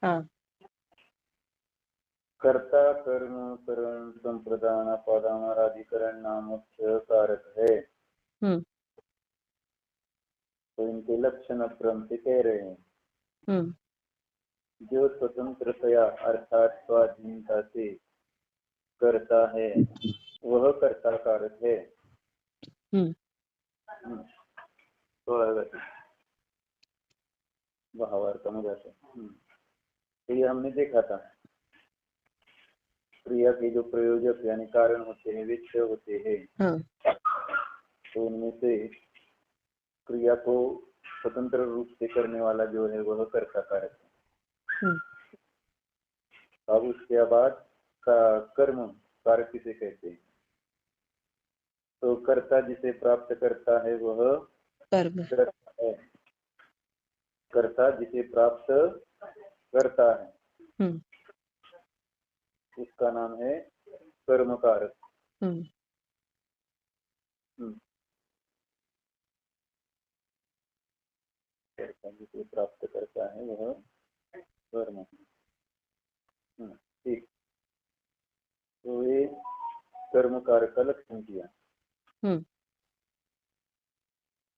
हाँ। कर्ता कर्म करण संप्रदान अपादान और अधिकरण नाम कारक है। तो इनके लक्षण क्रम से कह रहे हैं। जो स्वतंत्रतया अर्थात स्वाधीनता से करता है वह कर्ता कारक है। भावार्थ समझ आते। तो ये हमने देखा था, क्रिया के जो प्रयोजक यानी कारण होते हैं वे 6 होते हैं। तो उनमें से क्रिया को स्वतंत्र रूप से करने वाला जो है वह कर्ता कारक है। अब उसके बाद कर्म कारक किसे कहते हैं? तो कर्ता जिसे प्राप्त करता है वह कर्म है। कर्ता जिसे प्राप्त करता है उसका नाम है कर्म कारक। जिसे प्राप्त करता है वह कर्म। ठीक, तो ये कर्म कारक का लक्षण किया।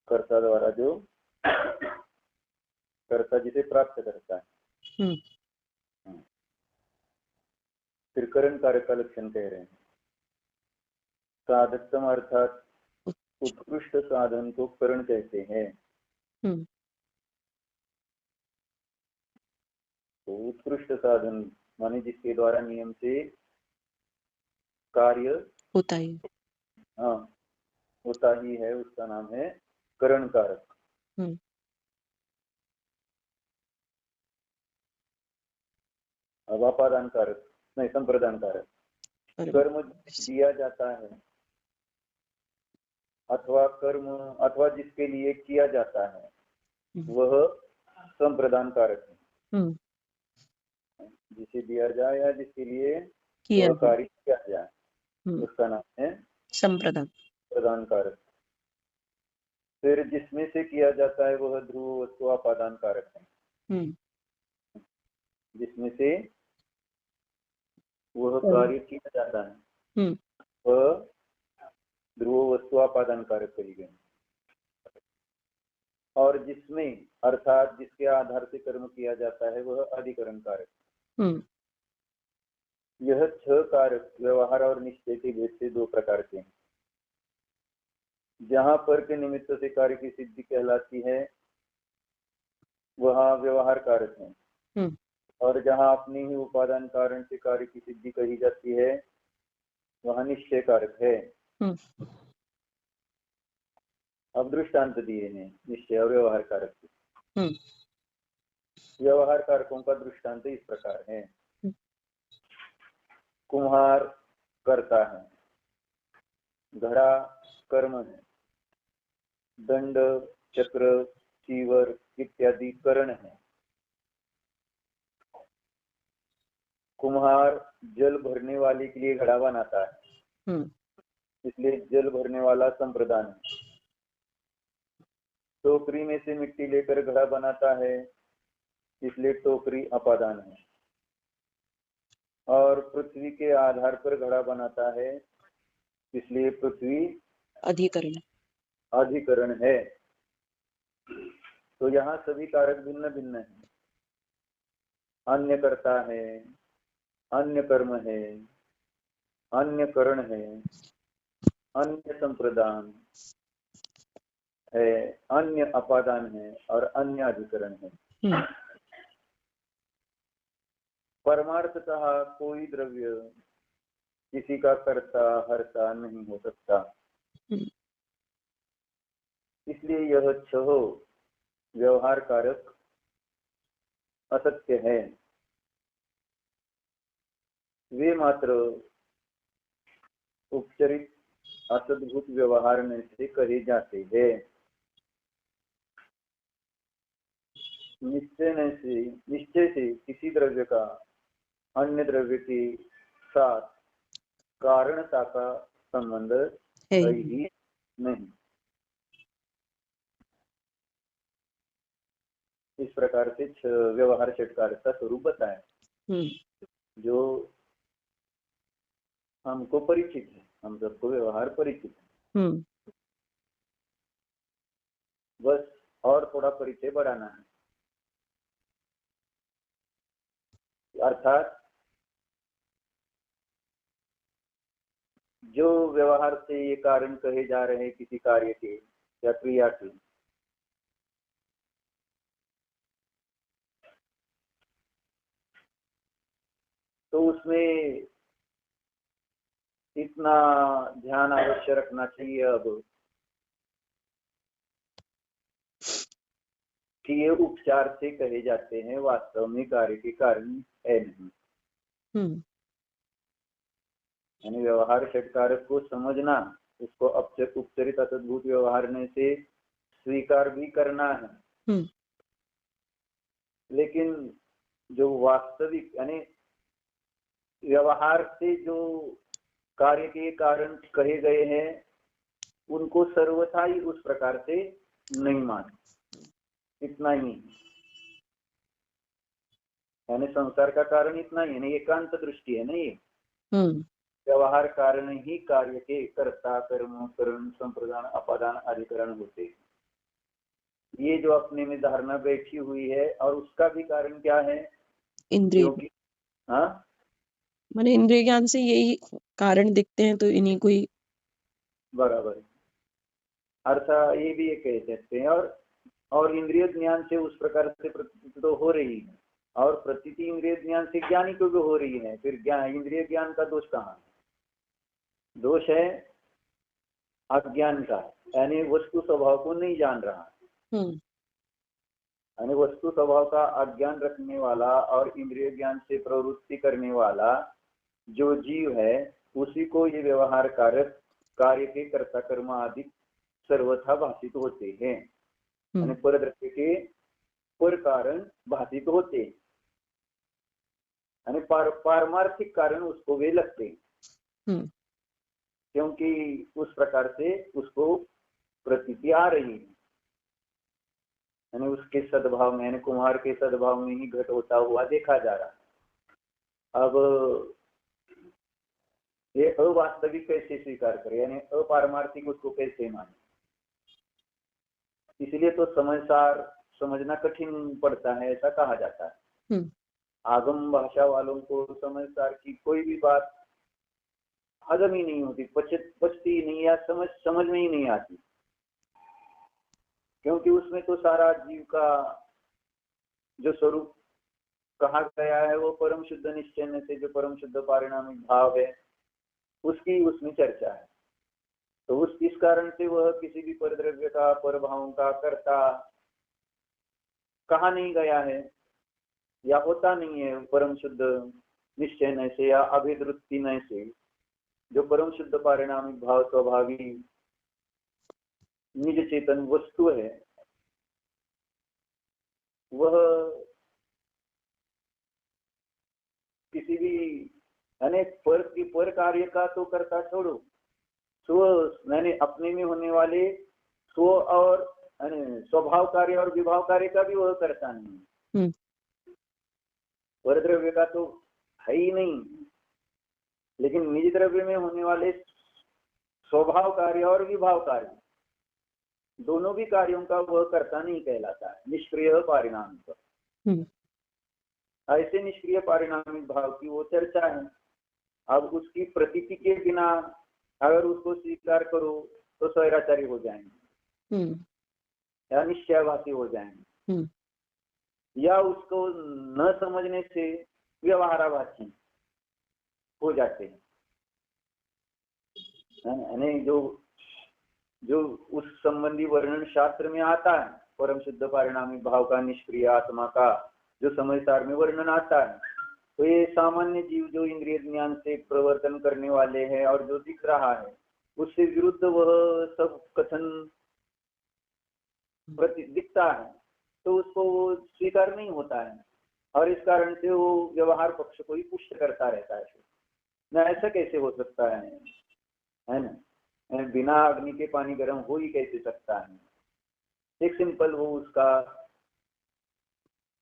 कर्ता द्वारा जो कर्ता जिसे प्राप्त करता है। फिर करण कारक का लक्षण कह रहे हैं। साधकतम अर्थात उत्कृष्ट साधन को करण कहते हैं। तो उत्कृष्ट साधन माने जिसके द्वारा नियम से कार्य होता ही होता ही है, उसका नाम है करण कारक। अब अपादान कारक नहीं, संप्रदान कारक। कर्म दिया जाता है अथवा जिसके लिए किया जाता है वह संप्रदान कारक है। जिसे दिया जाए या जिसके लिए कार्य किया जाए उसका नाम है संप्रदान कारक। फिर जिसमें से किया जाता है वह ध्रुव वस्तु अपादान कारक है। जिसमें से वह कार्य किया जाता है वह ध्रुव वस्तु अपादान कारक कही गई। और जिसमें अर्थात जिसके आधार से कर्म किया जाता है वह अधिकरण कारक। यह 6 कारक व्यवहार और निश्चय के भेद से 2 प्रकार के हैं। जहां पर के निमित्त से कार्य की सिद्धि कहलाती है वह व्यवहार कारक है, और जहां अपनी ही उपादान कारण से कार्य की सिद्धि कही जाती है वह निश्चय कारक है। अब दृष्टांत दिए हैं निश्चय और व्यवहार कारक के। व्यवहार कारकों का दृष्टांत इस प्रकार है। कुम्हार करता है, घड़ा कर्म है, दंड चक्र चीवर इत्यादि करण है। कुम्हार जल भरने वाले के लिए घड़ा बनाता है, इसलिए जल भरने वाला संप्रदान है। टोकरी में से मिट्टी लेकर घड़ा बनाता है, इसलिए टोकरी अपादान है। और पृथ्वी के आधार पर घड़ा बनाता है, इसलिए पृथ्वी अधिकरण है। तो यहाँ सभी कारक भिन्न भिन्न है। अन्य कर्ता है, अन्य कर्म है, अन्य करण है, अन्य संप्रदान है, अन्य अपादान है और अन्य अधिकरण है। परमार्थतः कोई द्रव्य किसी का कर्ता हर्ता नहीं हो सकता, इसलिए यह 6 व्यवहार कारक असत्य है। वे मात्र उपचरित असद्भुत व्यवहार में से कहे जाते हैं। निश्चय से किसी द्रव्य का अन्य द्रव्य के साथ कारणता का संबंध है ही नहीं। इस प्रकार से व्यवहार षटकारक का स्वरूप बताया जो हमको परिचित है, हम सबको व्यवहार परिचित है। बस और थोड़ा परिचय बढ़ाना है, अर्थात जो व्यवहार से ये कारण कहे जा रहे हैं किसी कार्य के या क्रिया के, तो उसमें इतना ध्यान अवश्य रखना चाहिए अब कि ये उपचार से कहे जाते हैं, वास्तव में कार्य के कारण है नहीं। यानी व्यवहार षटकारक को समझना, उसको उपचरित असद्भूत व्यवहार से स्वीकार भी करना है, लेकिन जो वास्तविक यानी व्यवहार से जो कार्य के कारण कहे गए हैं उनको सर्वथा ही उस प्रकार से नहीं मान, इतना ही। यानी संसार का कारण इतना ही नहीं, एकांत दृष्टि है नहीं, व्यवहार कारण ही कार्य के कर्ता कर्म करण संप्रदान अपादान अधिकरण होते हैं। ये जो अपने में धारणा बैठी हुई है, और उसका भी कारण क्या है? इंद्रिय। हाँ, माने इंद्रिय ज्ञान से यही कारण दिखते हैं, तो इन्हीं को ही बराबर अर्थात ये भी कह सकते हैं। और इंद्रिय ज्ञान से उस प्रकार से प्रतीति तो हो रही है, और प्रतीति इंद्रिय ज्ञान से ज्ञानी को भी हो रही है, फिर ज्ञान इंद्रिय ज्ञान का दोष कहाँ है? दोष है अज्ञान का, यानी वस्तु स्वभाव को नहीं जान रहा, यानी वस्तु स्वभाव का अज्ञान रखने वाला और इंद्रिय ज्ञान से प्रवृत्ति करने वाला जो जीव है, उसी को ये व्यवहार कारक कार्य के कर्ता कर्म आदि सर्वथा भाषित होते हैं, यानी पर द्रव्य के पर कारण भाषित होते, यानी पारमार्थिक कारण उसको वे लगते, क्योंकि उस प्रकार से उसको प्रतीति आ रही है, यानी उसके सद्भाव में, यानी कुम्हार के सद्भाव में ही घट होता हुआ देखा जा रहा है। अब ये अवास्तविक कैसे स्वीकार करे, यानी अपारमार्थिक उसको कैसे माने? इसलिए तो समझना कठिन पड़ता है, ऐसा कहा जाता है। आगम भाषा वालों को समझदार की कोई भी बात हजम ही नहीं होती, पचती नहीं, या समझ में ही नहीं आती, क्योंकि उसमें तो सारा जीव का जो स्वरूप कहा गया है वो परम शुद्ध निश्चय से जो परम शुद्ध पारिणामिक भाव है उसकी उसमें चर्चा है। तो इस कारण से वह किसी भी परद्रव्य का परभावों का कर्ता कहा नहीं गया है, या होता नहीं है परम शुद्ध निश्चय से या अभेद वृत्ति से, जो परम शुद्ध पारिणामिक भाव स्वभावी निज चेतन वस्तु है, वह किसी भी यानी पर कार्य का तो करता छोड़ो, स्व यानी अपने में होने वाले स्व और स्वभाव कार्य और विभाव कार्य का भी वह करता नहीं, पर द्रव्य का तो है ही नहीं, लेकिन निज द्रव्य में होने वाले स्वभाव कार्य और विभाव कार्य दोनों भी कार्यों का वह कर्ता नहीं कहलाता है, निष्क्रिय पारिणामिक। ऐसे निष्क्रिय पारिणामिक भाव की वो चर्चा है। अब उसकी प्रतीति के बिना अगर उसको स्वीकार करो तो स्वैराचारी हो जाएंगे, या निश्चयवासी हो जाएंगे, या उसको न समझने से व्यवहाराभासी हो जाते हैं। यानी जो उस संबंधी वर्णन शास्त्र में आता है, परम शुद्ध पारिणामिक भाव का, निष्क्रिय आत्मा का जो समझदार में वर्णन आता है, तो ये सामान्य जीव जो इंद्रिय ज्ञान से प्रवर्तन करने वाले हैं और जो दिख रहा है उससे विरुद्ध वह सब कथन दिखता है, तो उसको वो स्वीकार नहीं होता है, और इस कारण से वो व्यवहार पक्ष को ही पुष्ट करता रहता है। ना ऐसा कैसे हो सकता है ना? बिना अग्नि के पानी गर्म हो ही कैसे सकता है? एक सिंपल वो उसका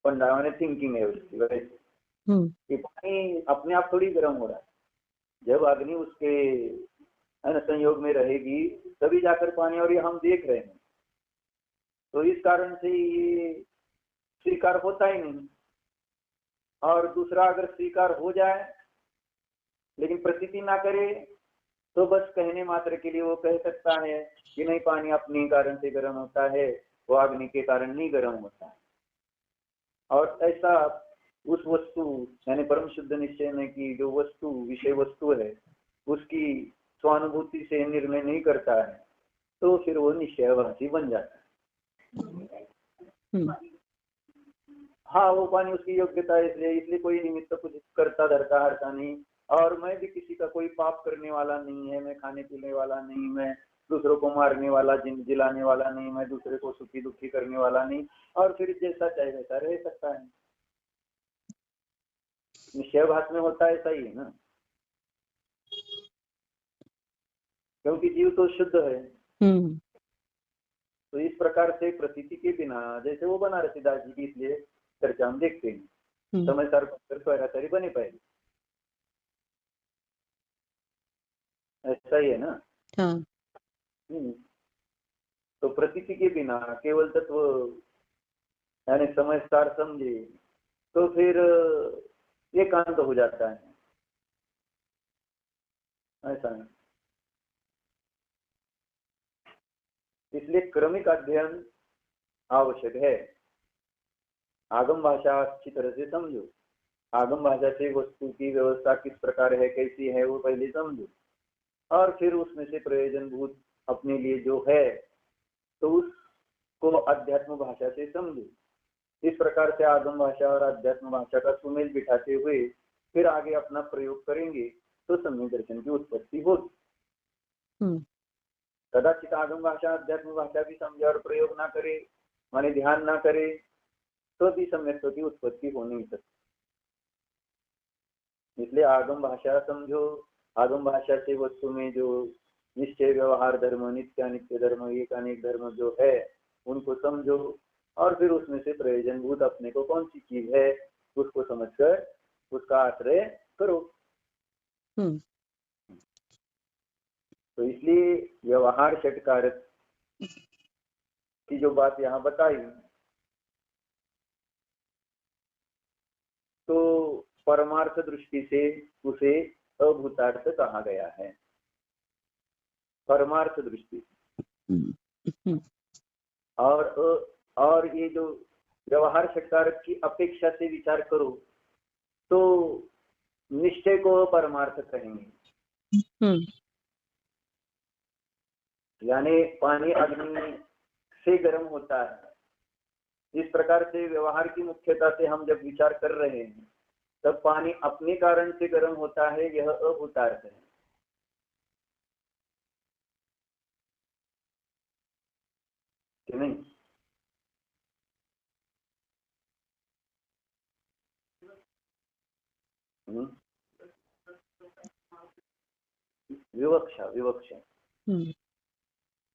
पंडा माने थिंकिंग है उसकी वैसे कि पानी अपने आप थोड़ी गर्म हो रहा है, जब अग्नि उसके संयोग में रहेगी तभी जाकर पानी, और ये हम देख रहे हैं, तो इस कारण से ये स्वीकार होता ही नहीं। और दूसरा, अगर स्वीकार हो जाए लेकिन प्रतीति ना करे तो बस कहने मात्र के लिए वो कह सकता है कि नहीं, पानी अपने कारण से गर्म होता है, वो अग्नि के कारण नहीं गर्म होता है। और ऐसा उस वस्तु यानी परम शुद्ध निश्चय में की जो वस्तु विषय वस्तु है उसकी स्वानुभूति से निर्णय नहीं करता है, तो फिर वो निश्चयवासी बन जाता है। हाँ, वो पानी उसकी योग्यता है, इसलिए कोई निमित्त कुछ करता धरता हरता नहीं। और मैं भी किसी का कोई पाप करने वाला नहीं है, मैं खाने पीने वाला नहीं, मैं दूसरों को मारने वाला जिलाने वाला नहीं, मैं दूसरे को सुखी दुखी करने वाला नहीं, और फिर जैसा चाहे वैसा रह सकता है। निश्चयभास में होता है, ऐसा ही है ना, क्योंकि जीव तो शुद्ध है। तो इस प्रकार से प्रतीति के बिना, जैसे वो बनारसीदास जी की इसलिए चर्चा हम देखते हैं, समय सारी बने पहले, ऐसा ही है ना। हाँ। तो प्रतीति के बिना केवल तत्व यानी समय सार समझे तो फिर एकांत हो जाता है, ऐसा है। इसलिए क्रमिक अध्ययन आवश्यक है। आगम भाषा अच्छी तरह से समझो, आगम भाषा से वस्तु की व्यवस्था किस प्रकार है, कैसी है, वो पहले समझो, और फिर उसमें से प्रयोजनभूत अपने लिए जो है तो उसको अध्यात्म भाषा से समझो। इस प्रकार से आगम भाषा और अध्यात्म भाषा का सुमेल बिठाते हुए फिर आगे अपना प्रयोग करेंगे तो सम्यक दर्शन की उत्पत्ति होगी। कदाचित आगम भाषा अध्यात्म भाषा भी समझे और प्रयोग ना करे, माने ध्यान ना करे, तो भी सम्यक की उत्पत्ति हो नहीं सकती। इसलिए आगम भाषा समझो, आगम भाषा से वस्तु में जो निश्चय व्यवहार धर्म, नित्यानित्य धर्म, एक अनेक धर्म जो है उनको समझो, और फिर उसमें से प्रयोजनभूत अपने को कौन सी चीज है उसको समझकर उसका आश्रय करो। तो इसलिए व्यवहार षटकारक की जो बात यहाँ बताई, तो परमार्थ दृष्टि से उसे अभूतार्थ कहा गया है, परमार्थ दृष्टि। और ये जो व्यवहार षटकारक की अपेक्षा से विचार करो तो निश्चय को परमार्थ कहेंगे। यानी पानी अग्नि से गर्म होता है, इस प्रकार से व्यवहार की मुख्यता से हम जब विचार कर रहे हैं तब पानी अपने कारण से गर्म होता है, यह अभूतार्थ है कि नहीं? विवक्षा विवक्षा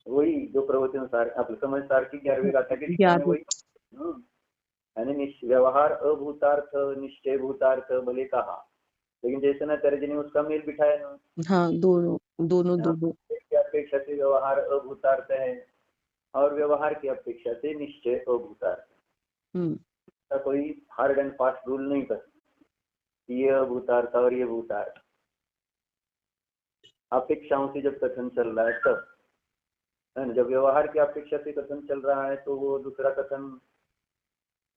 वही जो प्रवचन सार आपलं समझ सारखी 11वी गाथा के ठिकाणी वही यानी व्यवहार अभूतार्थ निश्चय भूतार्थ भले कहा, लेकिन जैसे ना तरह ने उसका मेल बिठाया ना। हाँ, दोनों की अपेक्षा से व्यवहार अभूतार्थ है और व्यवहार की अपेक्षा से निश्चय अभूतार्थ। कोई हार्ड एंड फास्ट रूल नहीं कर, ये अभूतार्थ और ये भूतार्थ, अपेक्षाओं से जब कथन चल रहा है तब, जब व्यवहार की अपेक्षा से कथन चल रहा है तो वो दूसरा कथन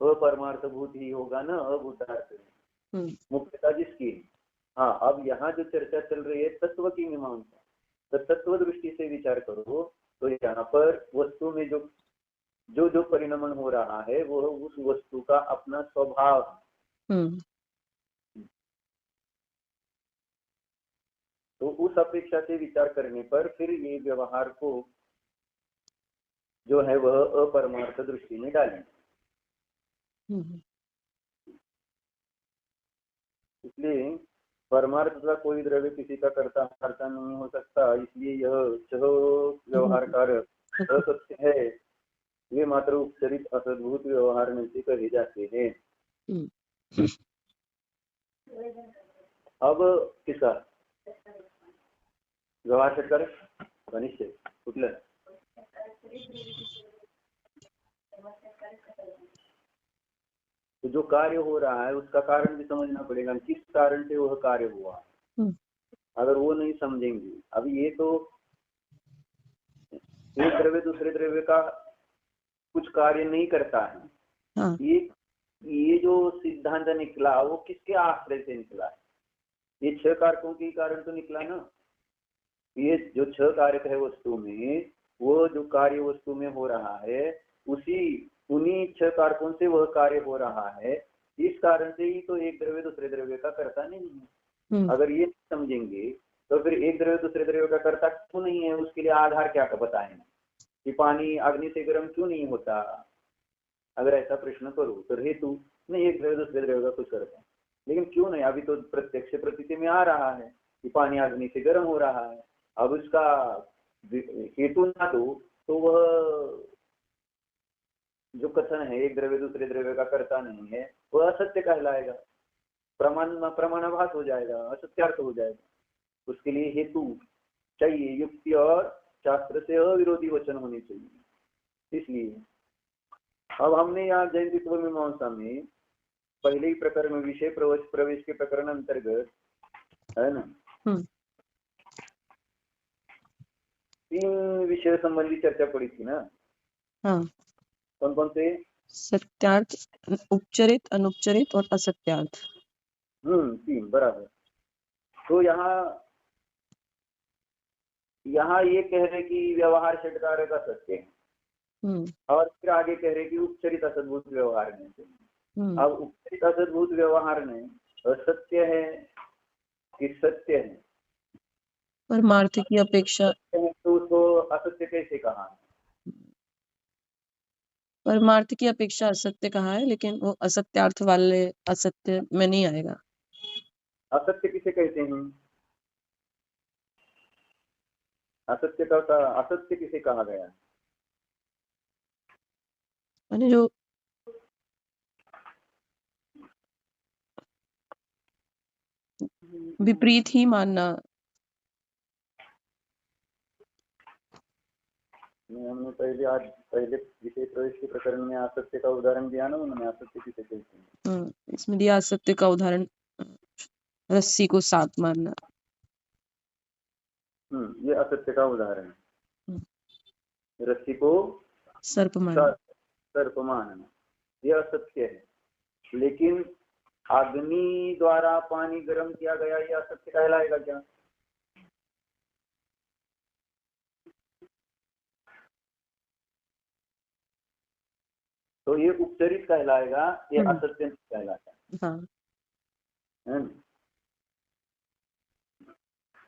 अपरमार्थ भूत ही होगा ना, अभूतार्थ मुख्यता जिसकी। हाँ, अब यहाँ जो चर्चा चल रही है तत्व की मीमांसा, तो तत्व दृष्टि से विचार करो तो यहाँ पर वस्तु में जो परिणमन हो रहा है वो उस वस्तु का अपना स्वभाव। तो उस अपेक्षा से विचार करने पर फिर ये व्यवहार को जो है वह अपरमार्थ दृष्टि में डालें। इसलिए परमार्थ का कोई द्रव्य किसी का कर्ता नहीं हो सकता, इसलिए यह व्यवहार कारक असत्य है, वे मात्र उपचरित असद्भूत व्यवहार में से कहे जाते हैं। अब किसका व्यवहार षटकार निश्चय कुठलं तो जो कार्य हो रहा है उसका कारण भी समझना पड़ेगा, किस कारण से वह कार्य हुआ। अगर वो नहीं समझेंगे, अभी ये तो एक द्रव्य दूसरे द्रव्य का कुछ कार्य नहीं करता है। हाँ। ये जो सिद्धांत निकला वो किसके आश्रय से निकला है? ये 6 कारकों के कारण तो निकला ना। ये जो 6 कारक है वस्तु में, वो जो कार्य वस्तु में हो रहा है उन्हीं 6 कारकों से वह कार्य हो रहा है। इस कारण से ही तो एक द्रव्य दूसरे द्रव्य का कर्ता नहीं है। अगर ये समझेंगे तो फिर एक द्रव्य दूसरे द्रव्य का कर्ता क्यों नहीं है, उसके लिए आधार क्या बताएंगे कि पानी अग्नि से गर्म क्यों नहीं होता। अगर ऐसा प्रश्न करो तो हेतु नहीं, एक द्रव्य दूसरे द्रव्य का कुछ करता है, लेकिन क्यों नहीं, अभी तो प्रत्यक्ष प्रतीति में आ रहा है कि पानी अग्नि से गर्म हो रहा है। अब उसका हेतु ना दो तो वह जो कथन है एक द्रव्य दूसरे द्रव्य का कर्ता नहीं है वह असत्य कहलाएगा, प्रमाणाभास हो जाएगा, असत्यार्थ हो जाएगा। उसके लिए हेतु चाहिए, युक्ति और शास्त्र से अविरोधी वचन होने चाहिए। इसलिए अब हमने यहाँ जयंतित्व मीमांसा में पहले ही प्रकरण में विषय प्रवेश के प्रकरण अंतर्गत है ना 3 विषय संबंधी चर्चा पड़ी थी ना। हाँ। कौन कौन से? सत्यार्थ, उपचरित, अनुपचरित और असत्यार्थ। 3 बराबर। तो यहाँ ये कह रहे कि व्यवहार षटकार का सत्य है और फिर आगे कह रहे कि उपचरित असद्भूत व्यवहार में। अब उपचरित असद्भूत व्यवहार में असत्य है कि सत्य है? परमार्थ की अपेक्षा तो उसको असत्य कैसे कहा? परमार्थ की अपेक्षा असत्य कहा है, लेकिन वो असत्यार्थ वाले असत्य में नहीं आएगा। असत्य किसे कहते हैं? असत्य किसे कहा गया? यानी जो विपरीत ही मानना। हमने पहले विषय प्रवेश के प्रकरण में असत्य का उदाहरण दिया ना, उन्होंने असत्य किसे कहते हैं। इसमें दिया असत्य का उदाहरण रस्सी को सांप मानना। ये असत्य का उदाहरण है, रस्सी को सर्प मानना यह असत्य है। लेकिन अग्नि द्वारा पानी गर्म किया गया, यह असत्य कहलाएगा क्या? तो ये उपचरित कहलाएगा, ये असत्य कहलाएगा। हाँ।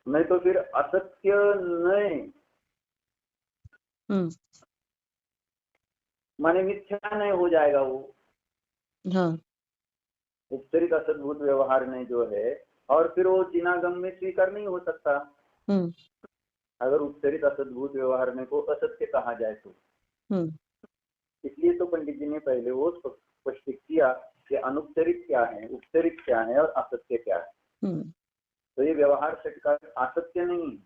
नहीं तो फिर असत्य नहीं माने मिथ्या नहीं हो जाएगा वो। हाँ। उपचरित असद्भूत व्यवहार में जो है, और फिर वो जिनागम में स्वीकार नहीं हो सकता। अगर उपचरित असद्भूत व्यवहार में को असत्य कहा जाए तो। इसलिए तो पंडित जी ने पहले वो स्पष्ट किया कि अनुपचरित क्या है, उपचरित क्या है और असत्य क्या है। तो ये व्यवहार षटकार असत्य नहीं,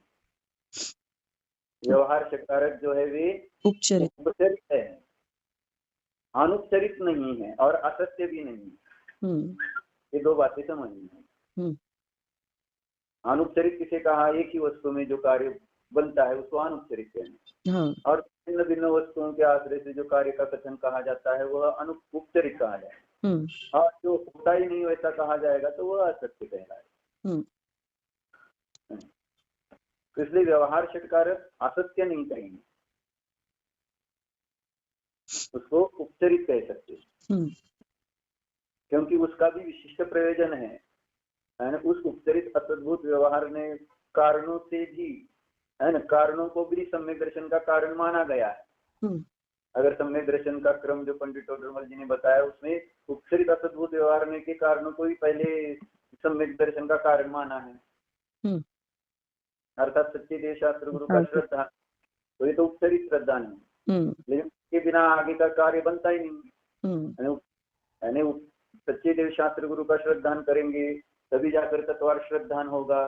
व्यवहार षटकारक जो है वे उपचरित है, अनुपचरित नहीं है और असत्य भी नहीं। ये 2 बातें समझनी है। अनुपचरित किसे कहा? एक ही वस्तु में जो कार्य बनता है उसको अनुपचरित कहते, और भिन्न भिन्न वस्तुओं के आश्रय से जो कार्य का कथन कहा जाता है वह अनुपचरित कहा जाए, और जो होता ही नहीं वैसा कहा जाएगा तो वह असत्य कहलाएगा। इसलिए व्यवहार षटकारक असत्य नहीं कहेंगे, उसको उपचरित कह सकते हैं, क्योंकि उसका भी विशिष्ट प्रयोजन है ना। उस उपचरित असद्भूत व्यवहार ने कारणों से भी है ना, कारणों को भी सम्यक दर्शन का कारण माना गया है। अगर सम्यक दर्शन का क्रम जो पंडित टोडरमल जी ने बताया उसमें उपचरित असद्भूत व्यवहार के कारणों को ही पहले सम्यक दर्शन का कारण माना है, अर्थात सच्चे देव शास्त्र गुरु का श्रद्धा। तो ये तो उपचरित श्रद्धा नहीं, लेकिन के बिना आगे का कार्य बनता ही नहीं। यानी सच्चे देव शास्त्र गुरु का श्रद्धान करेंगे तभी जाकर तत्वार श्रद्धान होगा,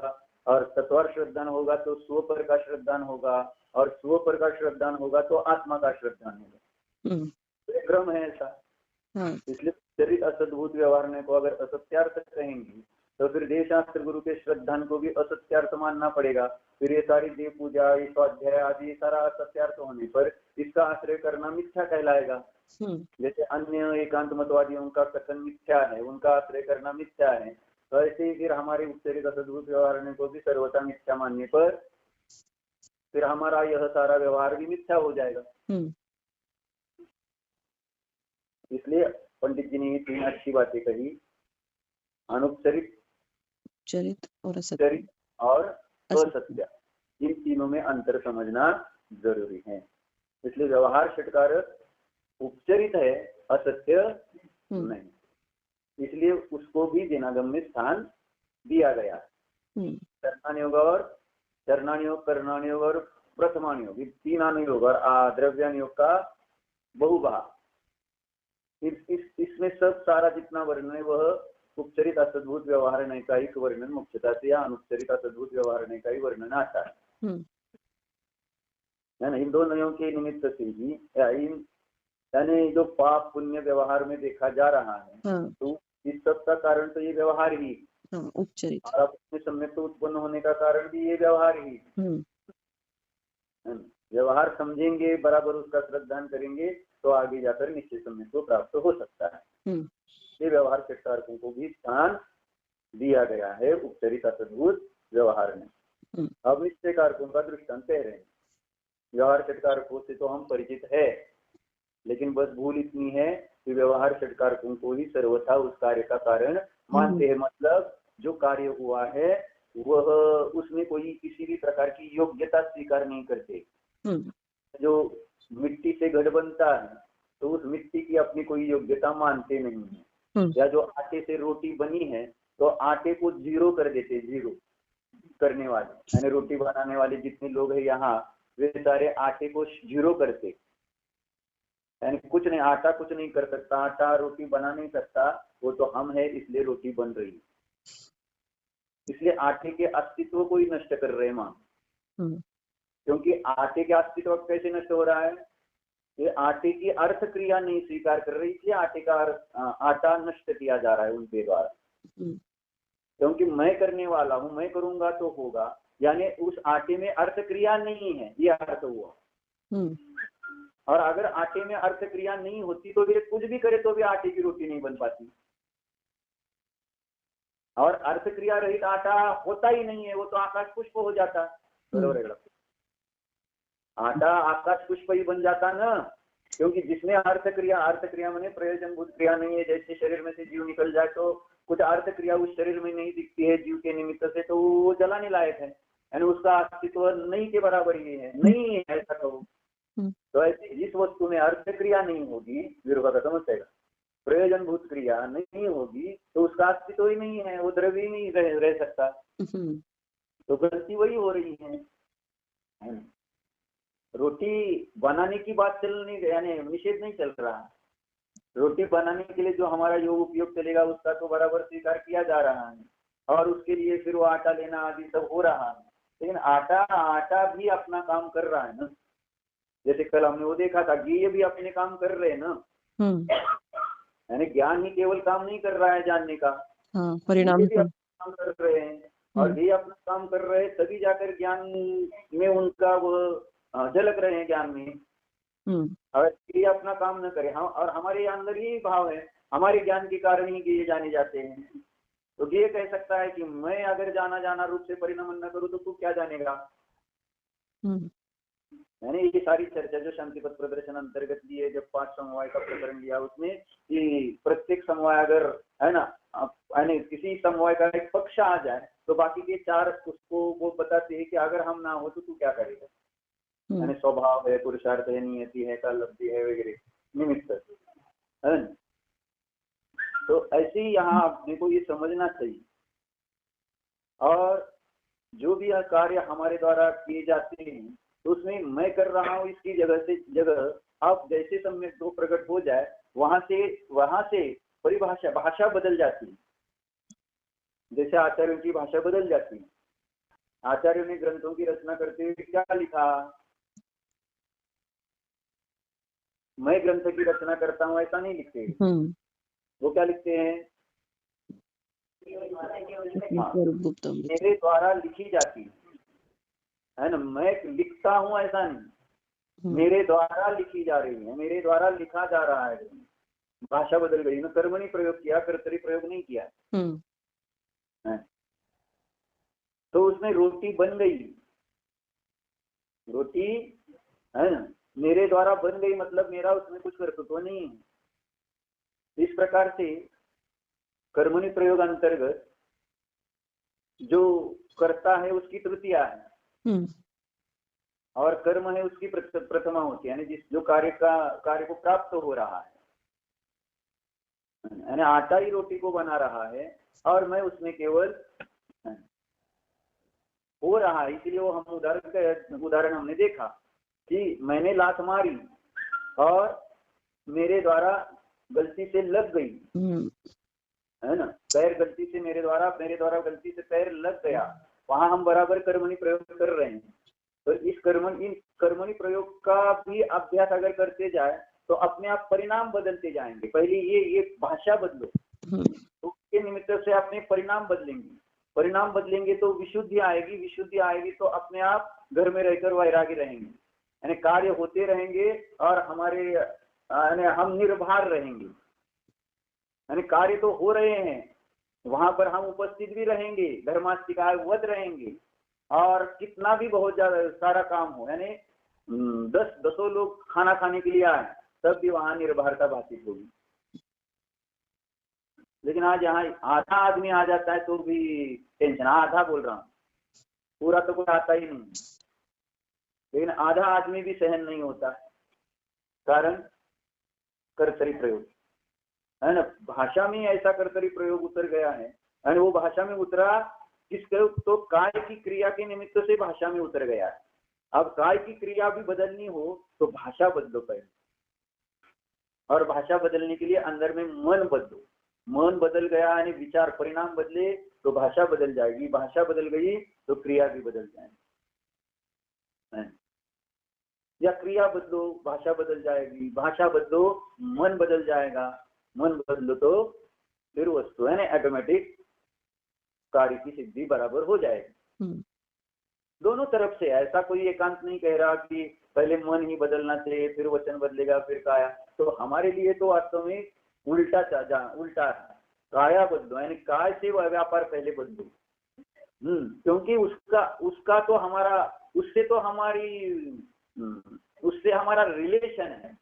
और तत्वार श्रद्धान होगा तो स्वपर का श्रद्धान होगा, और स्वपर का श्रद्धान होगा तो आत्मा का श्रद्धान होगा। तो क्रम है ऐसा। इसलिए चरित असद्भुत व्यवहार को अगर असत्यार्थ कहेंगे तो फिर देव शास्त्र गुरु के श्रद्धान को भी असत्यार्थ मानना पड़ेगा। फिर ये सारी देव पूजा, ये स्वाध्याय आदि ये सारा असत्यार्थ होने पर इसका आश्रय करना मिथ्या कहलाएगा। जैसे अन्य एकांत मतवादियों का कथन मिथ्या है, उनका आश्रय करना मिथ्या है, तो ऐसे ही फिर हमारे उपचरित असद्भुत व्यवहार को भी सर्वथा मिथ्या मानने पर फिर हमारा यह सारा व्यवहार भी मिथ्या हो जाएगा। इसलिए पंडित जी ने ये 3 अच्छी बातें कही, अनुपचरित, चरित और चरित और असत्य, इन तीनों में अंतर समझना जरूरी है। इसलिए व्यवहार षटकारक उपचरित है, असत्य नहीं, इसलिए उसको भी जिनागम में स्थान दिया गया। चरणानुयोग और चरणानुयोग, कर्णानुयोग और प्रथमानुयोग, 3 अनुयोग और द्रव्यानुयोग का बहुभाग, इसमें सब सारा जितना वर्णन है वह उपचरित असद्भुत व्यवहार नैकायिक वर्णन मुख्यता से या अनुपचरित असद्भुत व्यवहार नैकायिक वर्णन आता है ना। इन दोनों के निमित्त से ही यानी जो पाप पुण्य व्यवहार में देखा जा रहा है तो इस सब का कारण तो ये व्यवहार ही, उपचरित सम्यक तो उत्पन्न होने का कारण भी ये व्यवहार ही। व्यवहार समझेंगे, बराबर उसका श्रद्धान करेंगे तो आगे जाकर निश्चय सम्यक को प्राप्त हो सकता है। ये व्यवहार षटकारकों को भी स्थान दिया गया है उपचरित असद्भुत व्यवहार में। अब निश्चय कारकों का दृष्टांत कह रहे हैं। व्यवहार षटकारकों से तो हम परिचित है, लेकिन बस भूल इतनी है कि व्यवहार षटकारकों को ही सर्वथा उस कार्य का कारण मानते हैं। मतलब जो कार्य हुआ है वह उसमें कोई किसी भी प्रकार की योग्यता स्वीकार नहीं करते। जो मिट्टी से घड़ बनता है तो उस मिट्टी की अपनी कोई योग्यता मानते नहीं है। या जो आटे से रोटी बनी है तो आटे को जीरो कर देते, जीरो करने वाले यानी रोटी बनाने वाले जितने लोग हैं यहाँ वे सारे आटे को जीरो करते, यानी कुछ नहीं, आटा कुछ नहीं कर सकता, आटा रोटी बना नहीं सकता, वो तो हम है इसलिए रोटी बन रही है। इसलिए आटे के अस्तित्व को ही नष्ट कर रहे मां, क्योंकि आटे के अस्तित्व कैसे नष्ट हो रहा है, ये आटे की अर्थ क्रिया नहीं स्वीकार कर रही, इसलिए आटे का आटा नष्ट किया जा रहा है उनके द्वारा। क्योंकि मैं करने वाला हूं, मैं करूंगा तो होगा, यानी उस आटे में अर्थ क्रिया नहीं है, ये अर्थ हुआ। और अगर आटे में अर्थ क्रिया नहीं होती तो वे कुछ भी करे तो भी आटे की रोटी नहीं बन पाती। और अर्थ क्रिया रहित आटा होता ही नहीं है, वो तो आकाश पुष्प हो जाता। बरोबर, आटा आकाश पुष्प ही बन जाता ना, क्योंकि जिसमें अर्थ क्रिया माने प्रयोजन भूत क्रिया नहीं है। जैसे शरीर में से जीव निकल जाए तो कुछ अर्थ क्रिया उस शरीर में नहीं दिखती है जीव के निमित्त से, तो वो जलाने लायक है, यानी उसका अस्तित्व नहीं के बराबर ही है, नहीं है ऐसा कहो। तो ऐसी जिस वस्तु में अर्थ क्रिया नहीं होगी, विरोध का समझेगा, प्रयोजन भूत क्रिया नहीं होगी तो उसका अस्तित्व ही नहीं है, वो द्रव्य ही नहीं रह सकता। तो गलती वही हो रही है। रोटी बनाने की बात चलने यानी निषेध नहीं चल रहा, रोटी बनाने के लिए जो हमारा योग उपयोग चलेगा उसका तो बराबर स्वीकार किया जा रहा है, और उसके लिए फिर वो आटा लेना आदि सब हो रहा है। लेकिन आटा भी अपना काम कर रहा है ना, जैसे कल हमने वो देखा था कि ये भी अपने काम कर रहे हैं ना, यानी ज्ञान ही केवल काम नहीं कर रहा है जानने का, परिणाम भी अपना काम कर रहे हैं, और ये अपना काम कर रहे हैं तभी जाकर ज्ञान में उनका वो झलक रहे हैं ज्ञान में। अगर ये अपना काम न करे, हम और हमारे अंदर ही भाव है, हमारे ज्ञान के कारण ही ये जाने जाते हैं। तो ये कह सकता है कि मैं अगर जाना रूप से परिणमन न करूँ तो तू क्या जानेगा। यानी ये सारी चर्चा जो शांतिपथ प्रदर्शन अंतर्गत ली है, जब 5 समवाय का प्रकरण लिया उसमें कि प्रत्येक समवाय अगर है ना, यानी किसी समवाय का एक पक्ष आ जाए तो बाकी के 4 उसको वो बताते हैं कि अगर हम ना हो तो तू क्या करेगा। यानी स्वभाव है, पुरुषार्थ है, नियति है, कालब्धि है वगैरह निमित्त है। तो ऐसे ही यहाँ अपने को ये समझना चाहिए। और जो भी कार्य हमारे द्वारा किए जाते हैं तो उसमें मैं कर रहा हूँ इसकी जगह अब जैसे सम्यक दो प्रकट हो जाए वहां से परिभाषा भाषा बदल जाती है। जैसे आचार्यों की भाषा बदल जाती है। आचार्यों ने ग्रंथों की रचना करते हुए क्या लिखा? मैं ग्रंथ की रचना करता हूँ ऐसा नहीं लिखते। वो क्या लिखते हैं? मेरे द्वारा लिखी जाती है ना। मैं लिखता हूँ ऐसा नहीं, मेरे द्वारा लिखी जा रही है, मेरे द्वारा लिखा जा रहा है। भाषा बदल गई ना, कर्मणि प्रयोग किया, कर्तरी प्रयोग नहीं किया है। तो उसमें रोटी बन गई, रोटी है ना, मेरे द्वारा बन गई मतलब मेरा उसमें कुछ कर्तृत्व नहीं है। इस प्रकार से कर्मणि प्रयोग अंतर्गत जो कर्ता है उसकी तृतीया है और कर्म है उसकी प्रथमा होती है, यानी जिस जो कार्य को प्राप्त हो रहा है, यानी आटा ही रोटी को बना रहा है और मैं उसमें केवल हो रहा है। इसलिए वो हम उदाहरण हमने देखा कि मैंने लात मारी और मेरे द्वारा गलती से लग गई, है ना, पैर गलती से मेरे द्वारा गलती से पैर लग गया, वहां हम बराबर कर्मणि प्रयोग कर रहे हैं। तो इस कर्मणि प्रयोग का भी अभ्यास अगर करते जाए तो अपने आप परिणाम बदलते जाएंगे। पहले ये भाषा बदलो तो उसके निमित्त से अपने परिणाम बदलेंगे तो विशुद्धि आएगी तो अपने आप घर में रहकर वैरागी रहेंगे, यानी कार्य होते रहेंगे और हमारे यानी हम निर्भर रहेंगे, यानी कार्य तो हो रहे हैं, वहां पर हम उपस्थित भी रहेंगे, धर्मास्तिकावत रहेंगे और कितना भी बहुत ज्यादा सारा काम हो, यानी 10 लोग खाना खाने के लिए आए तब भी वहां निर्भरता बाधित होगी। लेकिन आज यहाँ आधा आदमी आ जाता है तो भी टेंशन, आधा बोल रहा हूँ, पूरा तो कोई आता ही नहीं, लेकिन आधा आदमी भी सहन नहीं होता, कारण कर्तरी प्रयोग है ना। भाषा में ऐसा कर्तरी प्रयोग उतर गया है, यानी वो भाषा में उतरा किसके, तो काय की क्रिया के निमित्त से भाषा में उतर गया है। अब काय की क्रिया भी बदलनी हो तो भाषा बदलो पहले, और भाषा बदलने के लिए अंदर में मन बदलो। मन बदल गया यानी विचार परिणाम बदले तो भाषा बदल जाएगी, भाषा बदल गई तो क्रिया भी बदल जाएगी। या क्रिया बदलो भाषा बदल जाएगी, भाषा बदलो मन बदल जाएगा, मन बदलो तो फिर वस्तु है ना ऑटोमेटिक कार्य की सिद्धि बराबर हो जाएगी। दोनों तरफ से, ऐसा कोई एकांत नहीं कह रहा कि पहले मन ही बदलना चाहिए फिर वचन बदलेगा फिर काया। तो हमारे लिए तो वास्तव में उल्टा है, काया बदलो यानी काय से व्यापार पहले बदलो। क्योंकि उसका तो हमारा उससे तो उससे हमारा रिलेशन है,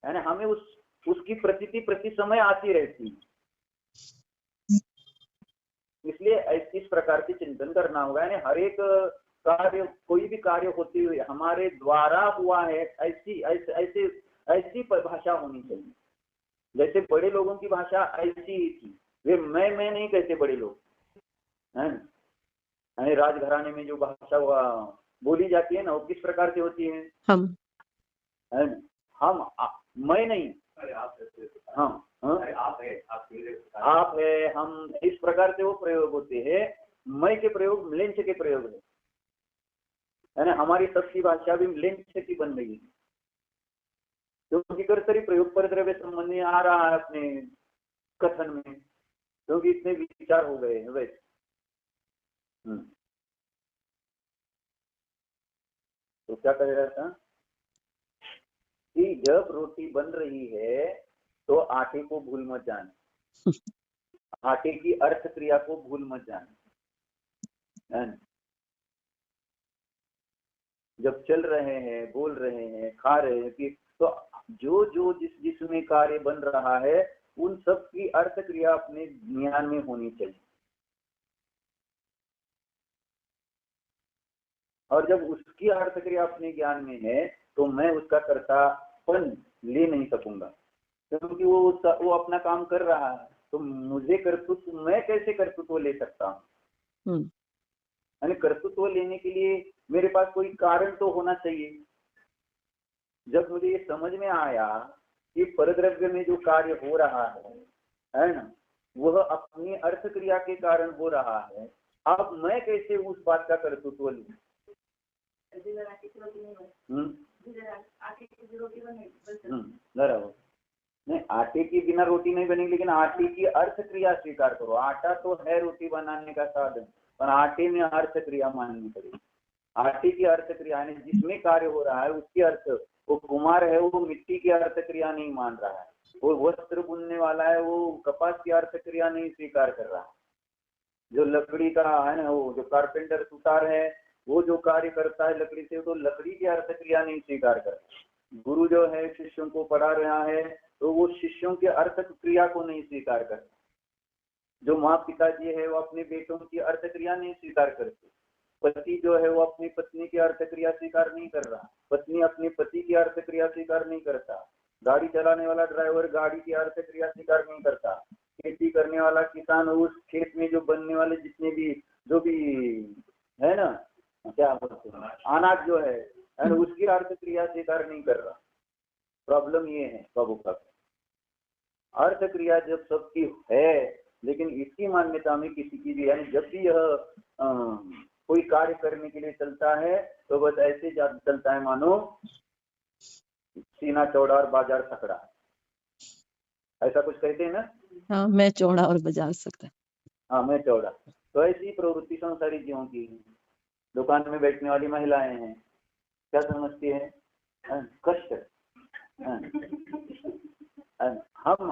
यानी हमें उसकी प्रतीति प्रति समय आती रहती है। इसलिए इस प्रकार के चिंतन करना होगा, यानी हर एक कार्य, कोई भी कार्य होते हुए हमारे द्वारा हुआ है ऐसी भाषा होनी चाहिए। जैसे बड़े लोगों की भाषा ऐसी ही थी, वे मैं नहीं कहते बड़े लोग, है यानी राजघराने में जो भाषा बोली जाती है ना वो किस प्रकार से होती है? हम मैं नहीं, हाँ आप है हम, इस प्रकार से वो प्रयोग होते हैं। मैं के प्रयोग म्लेंछ के प्रयोग है, यानी हमारी सबकी भाषा भी म्लेंछ की बन गई, क्योंकि कर्तरी प्रयोग पर द्रव्य संबंधी आ रहा है अपने कथन में, क्योंकि इतने विचार हो गए हैं वैसे। तो क्या कह रहा था कि जब रोटी बन रही है तो आटे को भूल मत जाना, आटे की अर्थ क्रिया को भूल मत जाना। जब चल रहे हैं, बोल रहे हैं, खा रहे हैं कि तो जो जिसमें कार्य बन रहा है उन सब की अर्थ क्रिया अपने ज्ञान में होनी चाहिए। और जब उसकी अर्थ क्रिया अपने ज्ञान में है तो मैं उसका कर्तापन ले नहीं सकूंगा, क्योंकि वो अपना काम कर रहा है, तो मुझे कर्तृत्व, मैं कैसे कर्तृत्व ले सकता हूँ? यानी कर्तृत्व लेने के लिए मेरे पास कोई कारण तो होना चाहिए। जब मुझे ये समझ में आया कि परद्रव्य में जो कार्य हो रहा है ना, वह अपनी अर्थ क्रिया के कारण हो रहा है, अब मैं कैसे उस बात का कर्तृत्व लूं? नहीं, आटे के बिना रोटी नहीं बनेगी, लेकिन आटे की अर्थ क्रिया स्वीकार करो। आटा तो है रोटी बनाने का साधन, पर आटे में अर्थ क्रिया माननी पड़ेगी। आटे की अर्थ क्रिया यानी जिसमें कार्य हो रहा है उसकी अर्थ, वो कुमार है वो मिट्टी की अर्थ क्रिया नहीं मान रहा है, वो वस्त्र बुनने वाला है वो कपास की अर्थ क्रिया नहीं स्वीकार कर रहा है, जो लकड़ी का है ना, वो जो कारपेंटर सुतार है वो जो कार्य करता है लकड़ी से, तो लकड़ी की अर्थ क्रिया नहीं स्वीकार करता। गुरु जो है शिष्यों को पढ़ा रहा है तो वो शिष्यों के अर्थ क्रिया को नहीं स्वीकार करता। जो माँ पिताजी है वो अपने बेटों की अर्थ क्रिया नहीं स्वीकार करते। पति जो है वो अपनी पत्नी की अर्थ क्रिया स्वीकार नहीं कर रहा, पत्नी अपने पति की अर्थ क्रिया स्वीकार नहीं करता, गाड़ी चलाने वाला ड्राइवर गाड़ी की अर्थ क्रिया स्वीकार नहीं करता, खेती करने वाला किसान उस खेत में जो बनने वाले जितने भी जो भी है ना, क्या बोलते हैं, अनाज जो है उसकी अर्थ क्रिया स्वीकार नहीं कर रहा। प्रॉब्लम ये है बाबू का, अर्थ क्रिया जब सबकी है, लेकिन इसकी मान्यता में किसी की भी, यानी जब भी यह कोई कार्य करने के लिए चलता है तो बस ऐसे चलता है मानो सीना चौड़ा और बाजार सकड़ा, ऐसा कुछ कहते हैं ना। हाँ, मैं चौड़ा और बाजार सकड़ा। हाँ, मैं चौड़ा। तो ऐसी प्रवृत्ति संसारी जीवों की। दुकान में बैठने वाली महिलाएं हैं, क्या समझती है? कष्ट।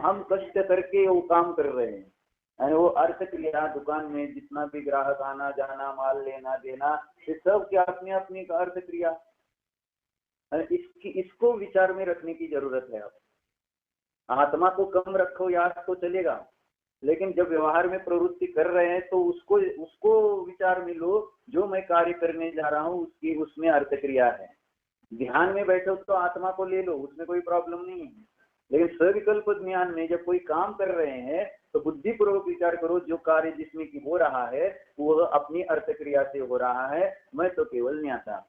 हम कष्ट करके वो काम कर रहे हैं, वो अर्थ क्रिया दुकान में जितना भी ग्राहक आना जाना माल लेना देना, ये सब की अपनी अपनी अर्थ क्रिया। इसको विचार में रखने की जरूरत है। आप आत्मा को कम रखो याद तो चलेगा, लेकिन जब व्यवहार में प्रवृत्ति कर रहे हैं तो उसको विचार में लो, जो मैं कार्य करने जा रहा हूँ उसकी उसमें अर्थ क्रिया है। ध्यान में बैठो तो आत्मा को ले लो, उसमें कोई प्रॉब्लम नहीं है, लेकिन सविकल्प ज्ञान में जब कोई काम कर रहे हैं तो बुद्धिपूर्वक विचार करो, जो कार्य जिसमें की हो रहा है वह अपनी अर्थ क्रिया से हो रहा है, मैं तो केवल न्याता,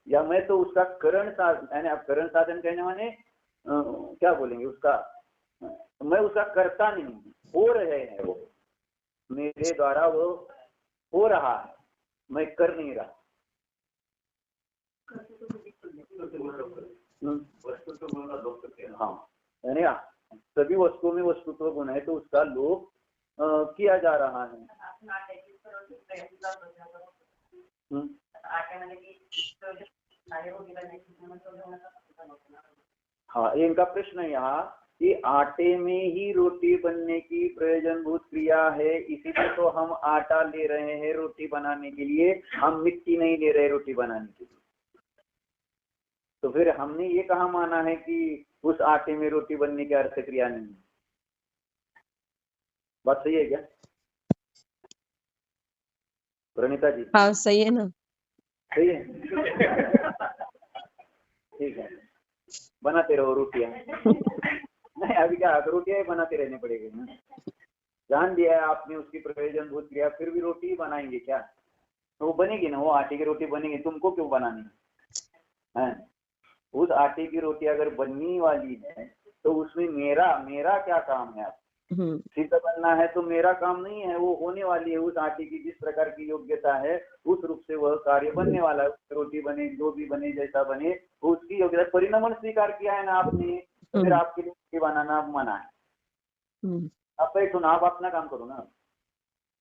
या मैं तो उसका करण साधन, यानी आप करण साधन कहने माने क्या बोलेंगे उसका, मैं उसका करता नहीं, हो रहे हैं वो मेरे द्वारा, वो हो रहा है, मैं कर नहीं रहा। हाँ, यानी सभी वस्तुओं में वस्तुत्व गुण है तो उसका लोप किया जा रहा है। हाँ, इनका प्रश्न है यहाँ कि आटे में ही रोटी बनने की प्रयोजनभूत क्रिया है, इसीलिए तो हम आटा ले रहे हैं रोटी बनाने के लिए, हम मिट्टी नहीं ले रहे रोटी बनाने के लिए। तो फिर हमने ये कहा माना है कि उस आटे में रोटी बनने की अर्थ क्रिया नहीं है? बात सही है क्या प्रणीता जी? हाँ, सही है ना। सही है। ठीक है, बनाते रहो रोटियां। नहीं, अभी क्या रोटियां बनाते रहने पड़ेगी ना, जान दिया है आपने उसकी प्रयोजनभूत क्रिया, फिर भी रोटी बनाएंगे क्या? तो वो बनेगी ना, वो आटे की रोटी बनेगी, तुमको क्यों बनानी है? उस आटे की रोटी अगर बनने वाली है तो उसमें मेरा क्या काम है? आप सिद्ध बनना है तो मेरा काम नहीं है, वो होने वाली है। उस आटे की जिस प्रकार की योग्यता है उस रूप से वह कार्य बनने वाला है। रोटी बने, जो भी बने, जैसा बने, उसकी योग्यता परिणाम स्वीकार किया है ना आपने, तो फिर आपके लिए रोटी बनाना मना है। आप बैठो ना, आप अपना काम करो ना,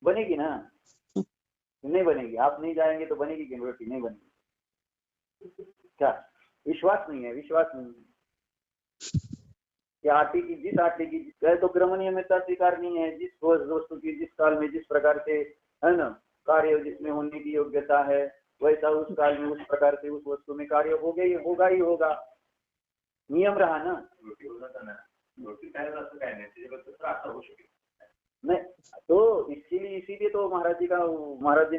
बनेगी ना? नहीं बनेगी, आप नहीं जाएंगे तो बनेगी कि रोटी? नहीं बनेगी। क्या विश्वास नहीं है? विश्वास नहीं है कि आटे की जिस तो क्रम नियमितता स्वीकारनी है, जिस वस्तु की जिस काल में जिस प्रकार से है ना कार्य जिसमें होने की योग्यता है, वैसा उस काल में उस प्रकार से उस वस्तु में कार्य होगा ही होगा। नियम रहा ना। नहीं तो इसीलिए तो महाराज जी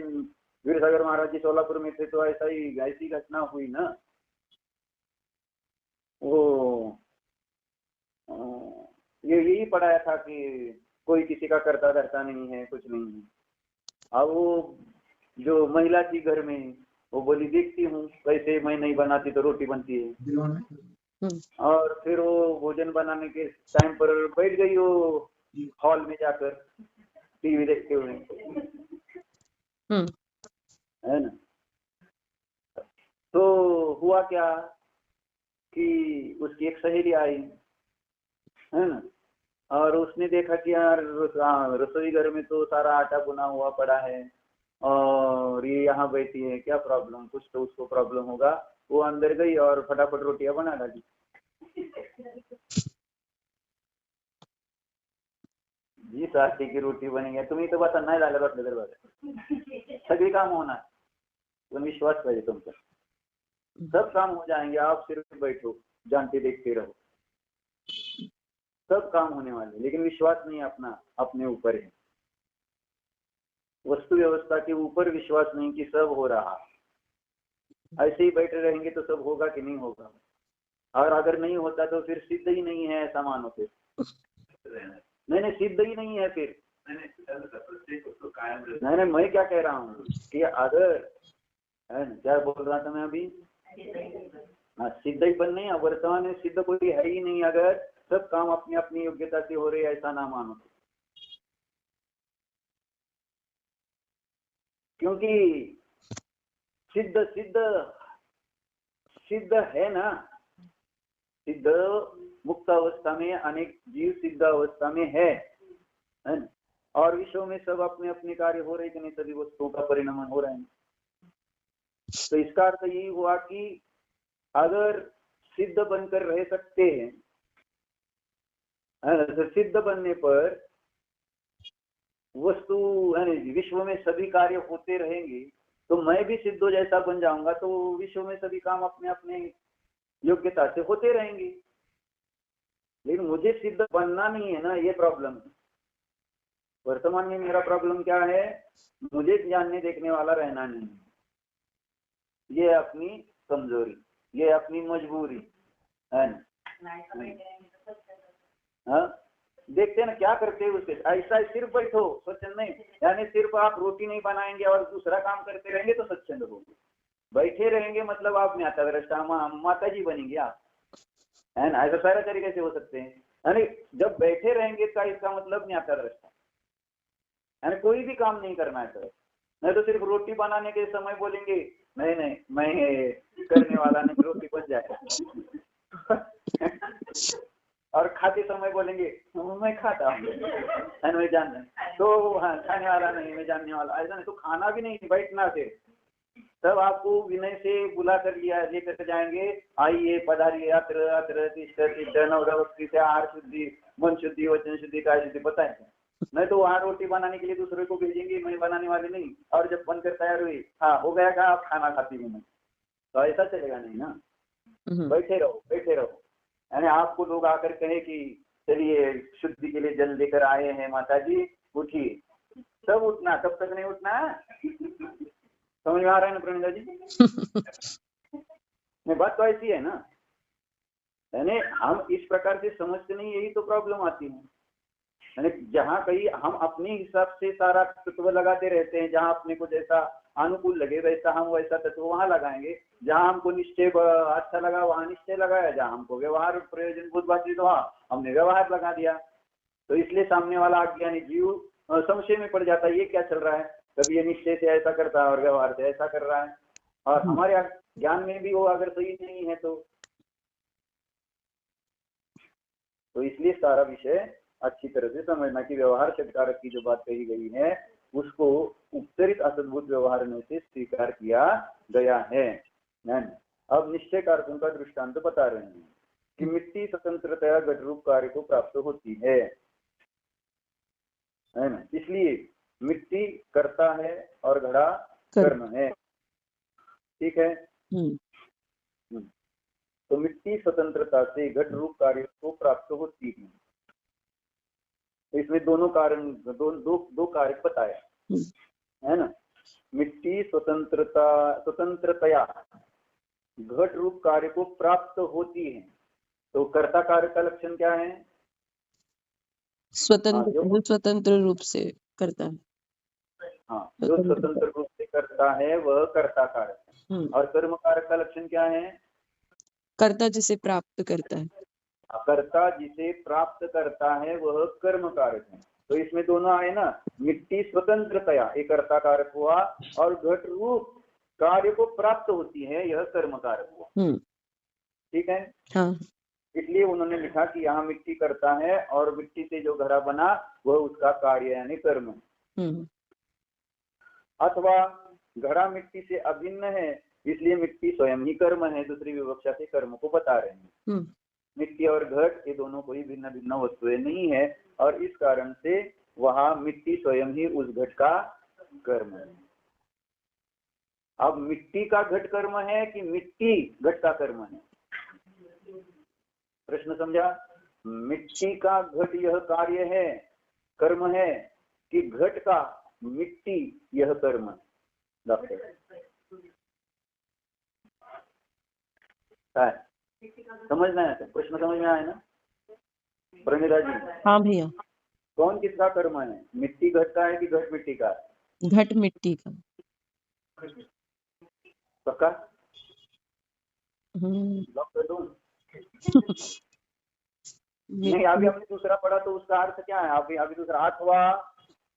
वीरसागर महाराज जी सोलापुर में थे तो ऐसी घटना हुई ना। वो यही पढ़ाया था कि कोई किसी का करता धरता नहीं है, कुछ नहीं है। अब वो जो महिला थी घर में, वो बोली देखती हूँ वैसे मैं नहीं बनाती तो रोटी बनती है। और फिर वो भोजन बनाने के टाइम पर बैठ गई वो हॉल में जाकर टीवी देखते हुए, है ना। तो हुआ क्या कि उसकी एक सहेली आई, है ना, और उसने देखा कि यार रसोई घर में तो सारा आटा बुना हुआ पड़ा है और ये यहाँ बैठी है, क्या प्रॉब्लम, कुछ तो उसको प्रॉब्लम होगा। वो अंदर गई और फटाफट रोटियां बना डाली। जी आटे की रोटी बनेगी, तुम्ही तो बसा नाही झालं वाटलं तर बघा, सगळी काम होणार, पण विश्वास पाहिजे तुमचा, सब काम हो जाएंगे, आप सिर्फ बैठो जानते देखते रहो, सब काम होने वाले। लेकिन विश्वास नहीं अपना अपने ऊपर है, वस्तु व्यवस्था के ऊपर विश्वास नहीं कि सब हो रहा। ऐसे ही बैठे रहेंगे तो सब होगा कि नहीं होगा, और अगर नहीं होता तो फिर सिद्ध ही नहीं है, ऐसा मानो फिर नहीं सिद्ध ही नहीं है फिर। नहीं मैं क्या कह रहा हूँ कि अगर क्या बोल रहा था मैं अभी, सिद्ध ही बन नहीं, वर्तमान में सिद्ध कोई है ही नहीं। अगर सब काम अपनी अपनी योग्यता से हो रहे ऐसा ना मानो, क्योंकि सिद्ध सिद्ध सिद्ध है ना, सिद्ध मुक्त अवस्था में अनेक जीव सिद्ध अवस्था में है, और विश्व में सब अपने अपने कार्य हो रहे कि नहीं, सभी वस्तुओं का परिणमन हो रहे हैं। तो इसका अर्थ यही हुआ कि अगर सिद्ध बनकर रह सकते हैं, तो सिद्ध बनने पर वस्तु विश्व में सभी कार्य होते रहेंगे, तो मैं भी सिद्धो जैसा बन जाऊंगा, तो विश्व में सभी काम अपने अपने योग्यता से होते रहेंगे। लेकिन मुझे सिद्ध बनना नहीं है ना, ये प्रॉब्लम है। वर्तमान में मेरा प्रॉब्लम क्या है, मुझे जानने देखने वाला रहना नहीं, ये अपनी कमजोरी, ये अपनी मजबूरी है ना। देखते ना क्या करते हैं उसके, ऐसा सिर्फ बैठो स्वच्छंद नहीं, यानी सिर्फ आप रोटी नहीं बनाएंगे और दूसरा काम करते रहेंगे तो स्वच्छंद होंगे। बैठे रहेंगे मतलब आप ज्ञाता दृष्टा माता जी बनेंगे आप, है ना। ऐसा सारा तरीके से हो सकते हैं, यानी जब बैठे रहेंगे का इसका मतलब ज्ञाता दृष्टा, यानी कोई भी काम नहीं करना है सर। नहीं तो सिर्फ रोटी बनाने के समय बोलेंगे नहीं नहीं मैं करने वाला नहीं, रोटी बन जाए और खाते समय बोलेंगे मैं खाता हूँ, मैं जानना, तो हाँ खाने वाला नहीं मैं जानने वाला, ऐसा नहीं। तो खाना भी नहीं, बैठना फिर तब आपको विनय से बुला कर लिया लेकर जाएंगे, आइए पधारिए, अत्र अत्र तिष्ठ नवरवस्ती से आहार शुद्धि, मन शुद्धि, वचन शुद्धि, काय शुद्धि बताएंगे। नहीं तो वहां रोटी बनाने के लिए दूसरे को भेजेंगे, मैं बनाने वाली नहीं, और जब बनकर तैयार हुई, हाँ हो गया का आप खाना खाती हूँ मैं, तो ऐसा चलेगा नहीं ना। बैठे रहो बैठे रहो, यानी आपको लोग आकर कहे कि चलिए शुद्धि के लिए जल लेकर आए हैं माता जी, उठिए, तब उठना, तब तक नहीं उठना है। समझ में आ रहा है ना प्रणिता जी? नहीं बात तो ऐसी है ना, यानी हम इस प्रकार से समझते नहीं, यही तो प्रॉब्लम आती है। यानी जहाँ कहीं हम अपने हिसाब से सारा तत्व लगाते रहते हैं, जहाँ अपने को जैसा अनुकूल लगे वैसा हम वैसा तत्व वहां लगाएंगे, जहाँ हमको निश्चय अच्छा लगा वहां निश्चय लगाया, जहाँ हमको व्यवहार प्रयोजन बोध बातचीत वहाँ हमने व्यवहार लगा दिया। तो इसलिए सामने वाला अज्ञानी जीव संशय में पड़ जाता है, ये क्या चल रहा है, कभी ये निश्चय से ऐसा करता है और व्यवहार से ऐसा कर रहा है, और हमारे ज्ञान में भी वो अगर सही नहीं है तो इसलिए सारा विषय अच्छी तरह से समझना कि व्यवहार षटकारक की जो बात कही गई है उसको उपचरित असद्भुत व्यवहार में से स्वीकार किया गया है। अब निश्चय कारकों का दृष्टांत बता रहे हैं कि मिट्टी स्वतंत्रतया घट रूप कार्य को प्राप्त होती है ना, इसलिए मिट्टी करता है और घड़ा कर्म है, ठीक है। तो मिट्टी स्वतंत्रता से घट रूप कार्य को प्राप्त होती है, तो इसमें दोनों कारण दो कार्य बताया है ना। मिट्टी स्वतंत्रतया घट रूप कार्य को प्राप्त होती है, तो कर्ता कार्य का लक्षण क्या है, स्वतंत्र रूप से करता है। हाँ जो स्वतंत्र रूप से करता है वह कर्ता कार्य है, और कर्म कारक का लक्षण क्या है? कर्ता जिसे प्राप्त करता है। कर्ता जिसे प्राप्त करता है वह कर्म कारक है। तो इसमें दोनों आए ना, मिट्टी स्वतंत्रतया एक कर्ता कारक हुआ और घट रूप कार्य को प्राप्त होती है, यह कर्म कारक हुआ। ठीक है। हाँ। इसलिए उन्होंने लिखा कि यहाँ मिट्टी करता है और मिट्टी से जो घड़ा बना वह उसका कार्य यानी कर्म है। अथवा घड़ा मिट्टी से अभिन्न है, इसलिए मिट्टी स्वयं ही कर्म है। दूसरी विवक्षा से कर्म को बता रहे हैं। मिट्टी और घट ये दोनों कोई भिन्न भिन्न वस्तुएं नहीं है और इस कारण से वहां मिट्टी स्वयं ही उस घट का कर्म है। अब मिट्टी का घट कर्म है कि मिट्टी घट का कर्म है? प्रश्न समझा? मिट्टी का घट यह कार्य है, कर्म है, कि घट का मिट्टी यह कर्म है? डॉक्टर समझना है? प्रश्न समझ में आया ना प्रणिता जी? हाँ भैया। कौन किसका कर्म है? मिट्टी घट का है कि घट मिट्टी का? घट मिट्टी का। पक्का? नहीं, अभी हमने दूसरा पढ़ा तो उसका अर्थ क्या है? अभी दूसरा अथवा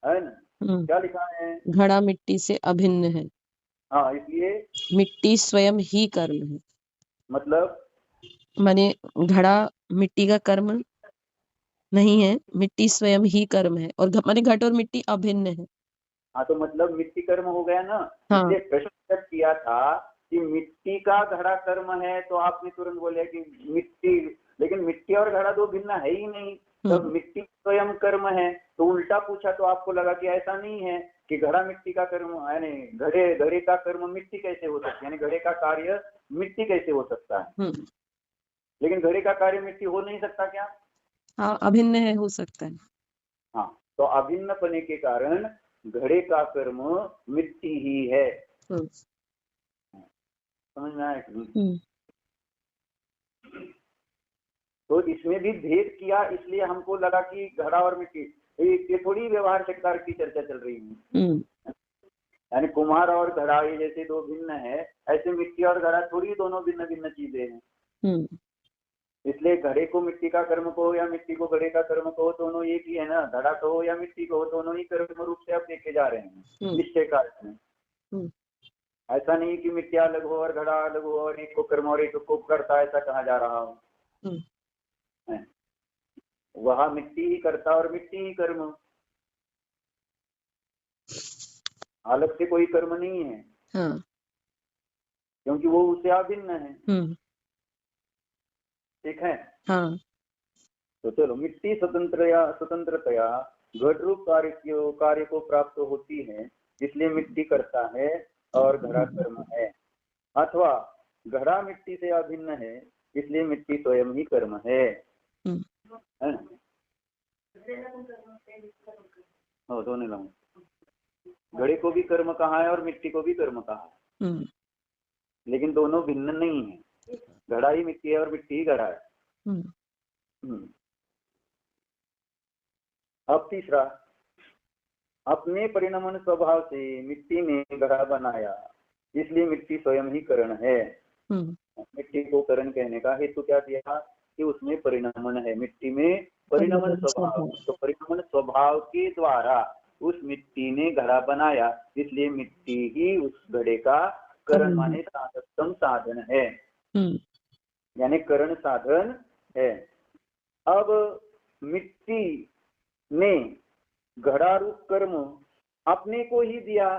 है ना, क्या लिखा है? घड़ा मिट्टी से अभिन्न है। हाँ, इसलिए मिट्टी स्वयं ही कर्म है। मतलब माने घड़ा मिट्टी का कर्म नहीं है, मिट्टी स्वयं ही कर्म है और माने घट और मिट्टी अभिन्न है। हाँ, तो मतलब मिट्टी कर्म हो गया ना। हाँ। इसलिए प्रश्न किया था कि मिट्टी का घड़ा कर्म है, तो आपने तुरंत बोले कि मिट्टी, लेकिन मिट्टी और घड़ा दो भिन्न है ही नहीं। तब मिट्टी स्वयं कर्म है, तो उल्टा पूछा तो आपको लगा कि ऐसा नहीं है कि घड़ा मिट्टी का कर्म, यानी घड़े का कर्म मिट्टी कैसे हो सकता है, यानी घड़े का कार्य मिट्टी कैसे हो सकता है? लेकिन घड़े का कार्य मिट्टी हो नहीं सकता क्या? हाँ, अभिन्न है, हो सकता है। हाँ, तो अभिन्न पने के कारण घड़े का कर्म मिट्टी ही है। समझ में आया? तो इसमें भी भेद किया, इसलिए हमको लगा कि घड़ा और मिट्टी ये थोड़ी व्यवहार चक्कर की चर्चा चल रही है। यानी कुम्हार और घड़ा ये जैसे दो भिन्न है, ऐसे मिट्टी और घड़ा थोड़ी दोनों भिन्न भिन्न चीजें हैं। इसलिए घड़े को मिट्टी का कर्म कहो या मिट्टी को घड़े का कर्म कहो, दोनों एक ही है ना। घड़ा कहो या मिट्टी कहो, दोनों ही कर्म रूप से आप देखे जा रहे हैं निश्चय काल में। ऐसा नहीं कि मिट्टी अलग हो और घड़ा अलग हो और एक को कर्म और एक को करता, ऐसा कहा जा रहा हो। वह मिट्टी ही करता और मिट्टी ही कर्म, अलग से कोई कर्म नहीं है। हाँ। क्योंकि वो उससे अभिन्न है। ठीक है। हाँ। तो चलो, मिट्टी स्वतंत्रतया घट रूप कार्य को प्राप्त होती है, इसलिए मिट्टी करता है और घड़ा कर्म है। अथवा घड़ा मिट्टी से अभिन्न है, इसलिए मिट्टी स्वयं ही कर्म है। दोनों लाऊं, घड़े को भी कर्म कहा है और मिट्टी को भी कर्म कहा है, लेकिन दोनों भिन्न नहीं है। घड़ा ही मिट्टी है और मिट्टी ही घड़ा है। अब तीसरा, अपने परिणमन स्वभाव से मिट्टी ने घड़ा बनाया, इसलिए मिट्टी स्वयं ही करण है। मिट्टी को करण कहने का हेतु क्या दिया कि उसमें परिणमन है, मिट्टी में परिणमन स्वभाव। तो परिणमन स्वभाव के द्वारा उस मिट्टी ने घड़ा बनाया, इसलिए मिट्टी ही उस घड़े का करण माने साधकतम साधन है, यानी करण साधन है। अब मिट्टी ने घड़ा रूप कर्म अपने को ही दिया,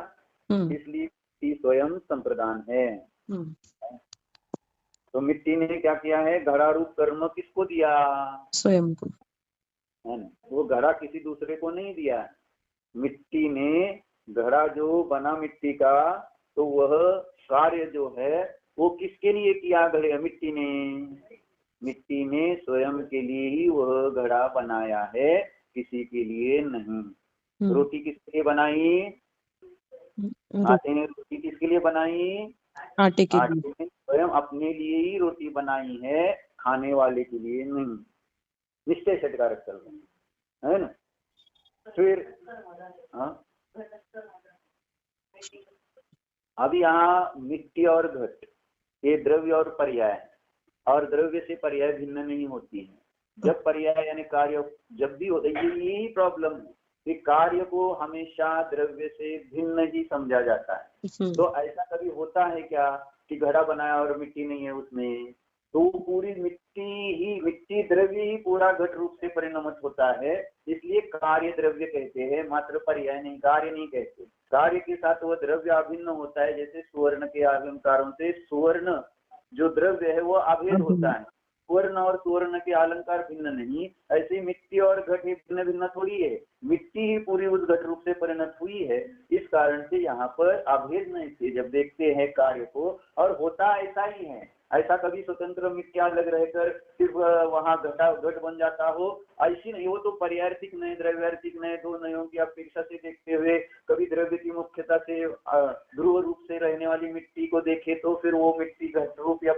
इसलिए मिट्टी स्वयं संप्रदान है। तो मिट्टी ने क्या किया है? घड़ा रूप कर्म किसको दिया? स्वयं को, है ना। वो घड़ा किसी दूसरे को नहीं दिया। मिट्टी ने घड़ा जो बना मिट्टी का, तो वह कार्य जो है वो किसके लिए किया? घड़े मिट्टी ने स्वयं के लिए ही वह घड़ा बनाया है, किसी के लिए नहीं। रोटी किसके लिए बनाई? आटे ने रोटी किसके लिए बनाई? आटे ने स्वयं अपने लिए ही रोटी बनाई है, खाने वाले के लिए नहीं। निश्चय षटकारक चल रहे है ना। फिर अब यहाँ मिट्टी और घट ये द्रव्य और पर्याय, और द्रव्य से पर्याय भिन्न नहीं होती है। जब पर्याय यानी कार्य जब भी होता है, यही प्रॉब्लम है कि कार्य को हमेशा द्रव्य से भिन्न ही समझा जाता है। तो ऐसा कभी होता है क्या कि घड़ा बनाया और मिट्टी नहीं है उसमें, तो पूरी मिट्टी द्रव्य ही पूरा घट रूप से परिणमित होता है। इसलिए कार्य द्रव्य कहते हैं, मात्र पर्याय नहीं, कार्य नहीं कहते। कार्य के साथ वह द्रव्य अभिन्न होता है। जैसे सुवर्ण के अलंकारों से सुवर्ण जो द्रव्य है वो अभेद होता है, सुवर्ण और सुवर्ण के अलंकार भिन्न नहीं, ऐसे मिट्टी और घट भिन्न भिन्न थोड़ी है, मिट्टी ही पूरी उस घट रूप से परिणत हुई है। इस कारण से यहाँ पर अभेद नहीं थे जब देखते हैं कार्य को, और होता ऐसा ही है। ऐसा कभी स्वतंत्र मिट्टी अलग रहकर सिर्फ वहां घट बन जाता हो, ऐसी नहीं। वो तो पर्यार्थिक नए द्रव्यार्थिक नए दो नयों की अपेक्षा से देखते हुए कभी द्रव्य की मुख्यता से ध्रुव रूप से रहने वाली मिट्टी को देखे तो फिर वो मिट्टी घट रूप या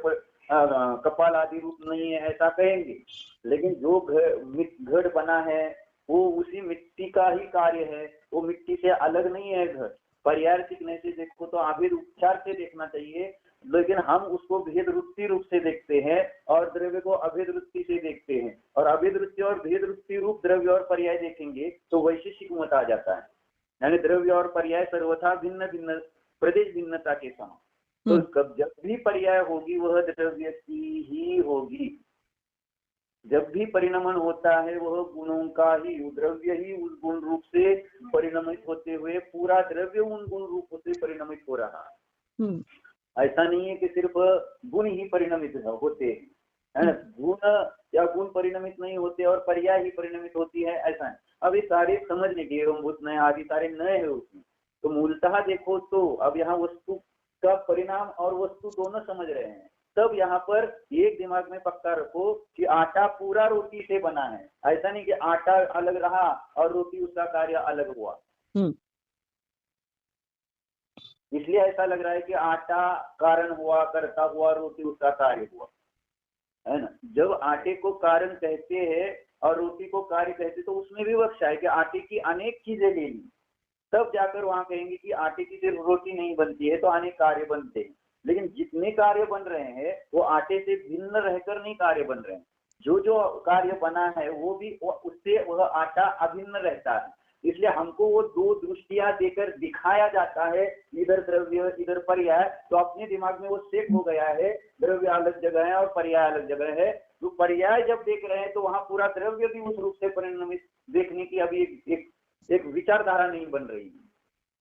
कपाल आदि रूप नहीं है ऐसा कहेंगे। लेकिन जो घट बना है वो उसी मिट्टी का ही कार्य है, वो मिट्टी से अलग नहीं है घट। पर्यार्थिक नए से देखो तो अभेद उपचार से देखना चाहिए, लेकिन हम उसको भेद वृत्ति रूप से देखते हैं और द्रव्य को अभेद वृत्ति से देखते हैं। और अभेद वृत्ति और भेद वृत्ति रूप द्रव्य और पर्याय देखेंगे तो वैशेषिक मत आ जाता है, यानी द्रव्य और पर्याय सर्वथा भिन्न भिन्न प्रदेश भिन्नता के समान। तो कब जब भी पर्याय होगी वह द्रव्य की ही होगी। जब भी परिणमन होता है वह गुणों का ही, द्रव्य ही उस गुण रूप से परिणमित होते हुए पूरा द्रव्य उन गुण रूप से परिणमित हो रहा है। ऐसा नहीं है कि सिर्फ गुण ही परिणमित होते हैं, है ना। गुण या गुण परिणमित नहीं होते और पर्याय ही परिणमित होती है, ऐसा है। अब ये सारे समझने के एवं नए आदि सारे नए है उसमें। तो मूलतः देखो तो अब यहाँ वस्तु का परिणाम और वस्तु दोनों समझ रहे हैं। तब यहाँ पर एक दिमाग में पक्का रखो कि आटा पूरा रोटी से बना है, ऐसा नहीं कि आटा अलग रहा और रोटी उसका कार्य अलग हुआ। इसलिए ऐसा लग रहा है कि आटा कारण हुआ, करता हुआ, रोटी उसका कार्य हुआ, है ना। जब आटे को कारण कहते हैं और रोटी को कार्य कहते तो उसमें विवक्षा है कि आटे की अनेक चीजें ले ली, तब जाकर वहां कहेंगे कि आटे की सिर्फ रोटी नहीं बनती है तो अनेक कार्य बनते हैं। लेकिन जितने कार्य बन रहे हैं वो आटे से भिन्न रहकर नहीं कार्य बन रहे हैं। जो जो कार्य बना है वो भी उससे वह आटा अभिन्न रहता है। इसलिए हमको वो दो दृष्टियां देकर दिखाया जाता है, इधर द्रव्य इधर पर्याय, तो अपने दिमाग में वो सेट हो गया है द्रव्य अलग जगह है और पर्याय अलग जगह है। तो पर्याय जब देख रहे हैं तो वहां पूरा द्रव्य भी उस रूप से परिणमित देखने की अभी एक विचारधारा नहीं बन रही है,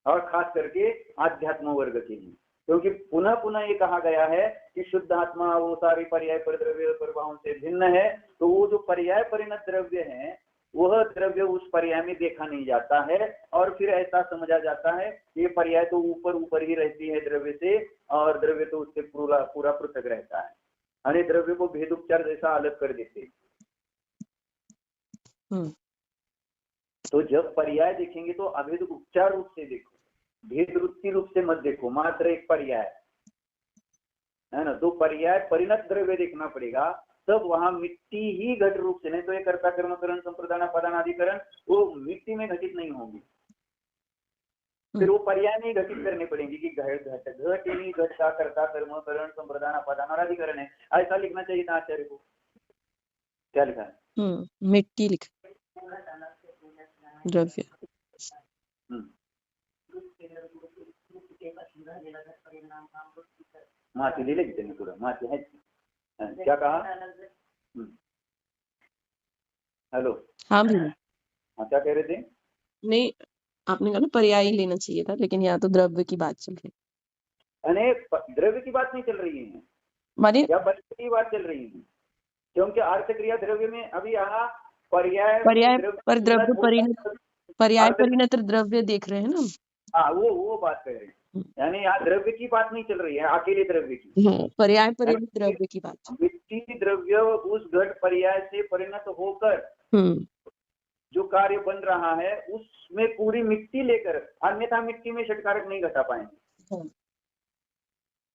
और खास करके आध्यात्म वर्ग के लिए। क्योंकि पुनः पुनः ये कहा गया है कि शुद्ध आत्मा वो सारे पर्याय पर द्रव्य प्रभाव से भिन्न है, तो वो जो पर्याय परिणत द्रव्य है वह द्रव्य उस पर्याय में देखा नहीं जाता है, और फिर ऐसा समझा जाता है कि ये पर्याय तो ऊपर ऊपर ही रहती है द्रव्य से, और द्रव्य तो उससे पूरा पृथक रहता है, यानी द्रव्य को भेद उपचार जैसा अलग कर देते। तो जब पर्याय देखेंगे तो अभेद उपचार रूप से देखो, भेद वृत्ति रूप से मत देखो, मात्र एक पर्याय है ना। तो पर्याय परिणत द्रव्य देखना पड़ेगा, तब वहां मिट्टी ही घट रूप से, नहीं तो ये कर्ता कर्मकरण संप्रदान पदानाधिकरण वो मिट्टी में घटित नहीं होगी, फिर वो पर्याय में घटित करने पड़ेंगे कि घट ही घट का कर्ता कर्मकरण संप्रदान पदानाधिकरण है। ऐसा लिखना चाहिए था आचार्य को। क्या लिखा है? मिट्टी लिखा, द्रव्य। माती ले लेते हैं पूरा, माती है। क्या कहा? हेलो, हाँ भैया। हाँ क्या कह रहे थे? नहीं, आपने कहा ना पर्याय ही लेना चाहिए था, लेकिन यहाँ तो द्रव्य की बात चल रही है। अरे द्रव्य की बात नहीं चल रही है, माने या पर्याय की बात चल रही है, क्योंकि अर्थ क्रिया द्रव्य में अभी यहाँ पर्याय पर द्रव्य परिणत द्रव्य देख रहे हैं ना। हाँ वो बात कह रहे हैं, यानी यहाँ द्रव्य की बात नहीं चल रही है, अकेले द्रव्य की। पर्याय परिणत द्रव्य की बात। मिट्टी द्रव्य उस घट पर्याय से परिणत होकर जो कार्य बन रहा है उसमें पूरी मिट्टी लेकर, अन्यथा मिट्टी में षटकारक नहीं घटा पाएंगे,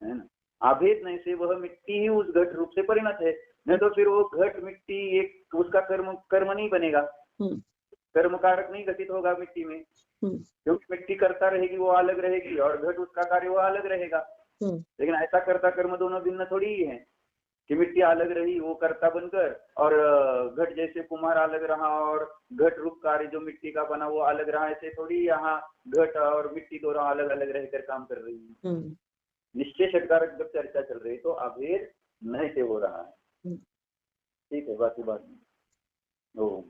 है ना। अभेद नहीं से वह मिट्टी ही उस घट रूप से परिणत है, नहीं तो फिर वो घट मिट्टी एक उसका कर्म नहीं बनेगा। कर्म कारक नहीं घटित होगा मिट्टी में, क्योंकि मिट्टी करता रहेगी वो अलग रहेगी और घट उसका कार्य वो अलग रहेगा। लेकिन ऐसा कर्ता कर्म दोनों भिन्न थोड़ी ही है कि मिट्टी अलग रही वो कर्ता बनकर और घट जैसे कुम्हार अलग रहा और घट रूप कार्य जो मिट्टी का बना वो अलग रहा, ऐसे थोड़ी यहाँ घट और मिट्टी दोनों अलग अलग रहकर काम कर रही है। निश्चय षटकारक जब चर्चा चल रही तो अभेद नहीं से हो रहा है। ठीक है, बाकी बात नहीं। ओ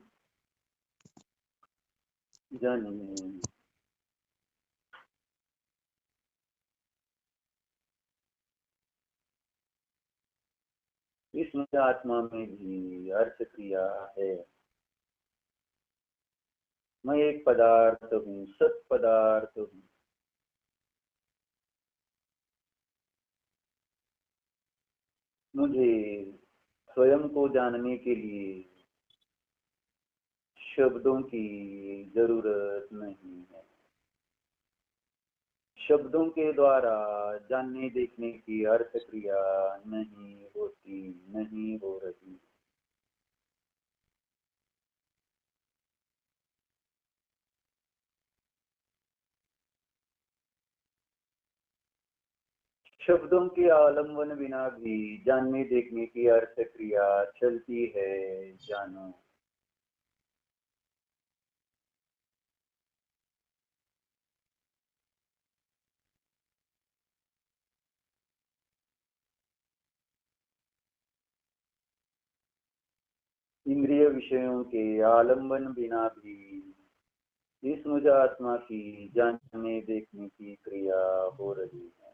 जानिए इसमें आत्मा में भी अर्थ क्रिया है। मैं एक पदार्थ हूँ, सत पदार्थ हूँ। मुझे स्वयं को जानने के लिए शब्दों की जरूरत नहीं है। शब्दों के द्वारा जानने देखने की अर्थ क्रिया नहीं होती, नहीं हो रही। शब्दों के आलम्बन बिना भी जानने देखने की अर्थ क्रिया चलती है, जानो। इंद्रिय विषयों के आलम्बन बिना भी इस मुझ आत्मा की जानने देखने की क्रिया हो रही है।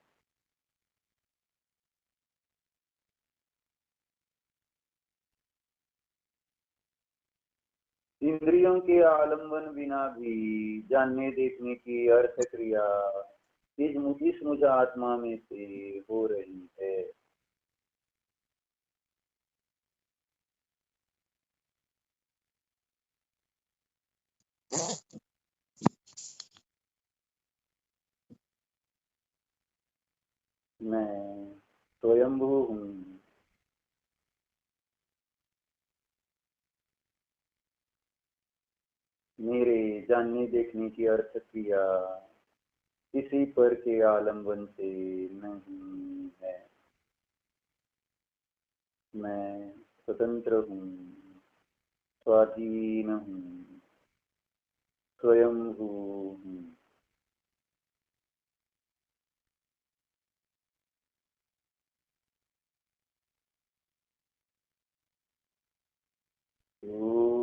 इंद्रियों के आलम्बन बिना भी जानने देखने की अर्थ क्रिया इस मुझ आत्मा में से हो रही है। मैं स्वयंभू हूँ। मेरे जानने देखने की अर्थ क्रिया किसी पर के आलम्बन से नहीं है। मैं स्वतंत्र हूँ, स्वाधीन हूँ, स्वयंभू हूँ। ओम।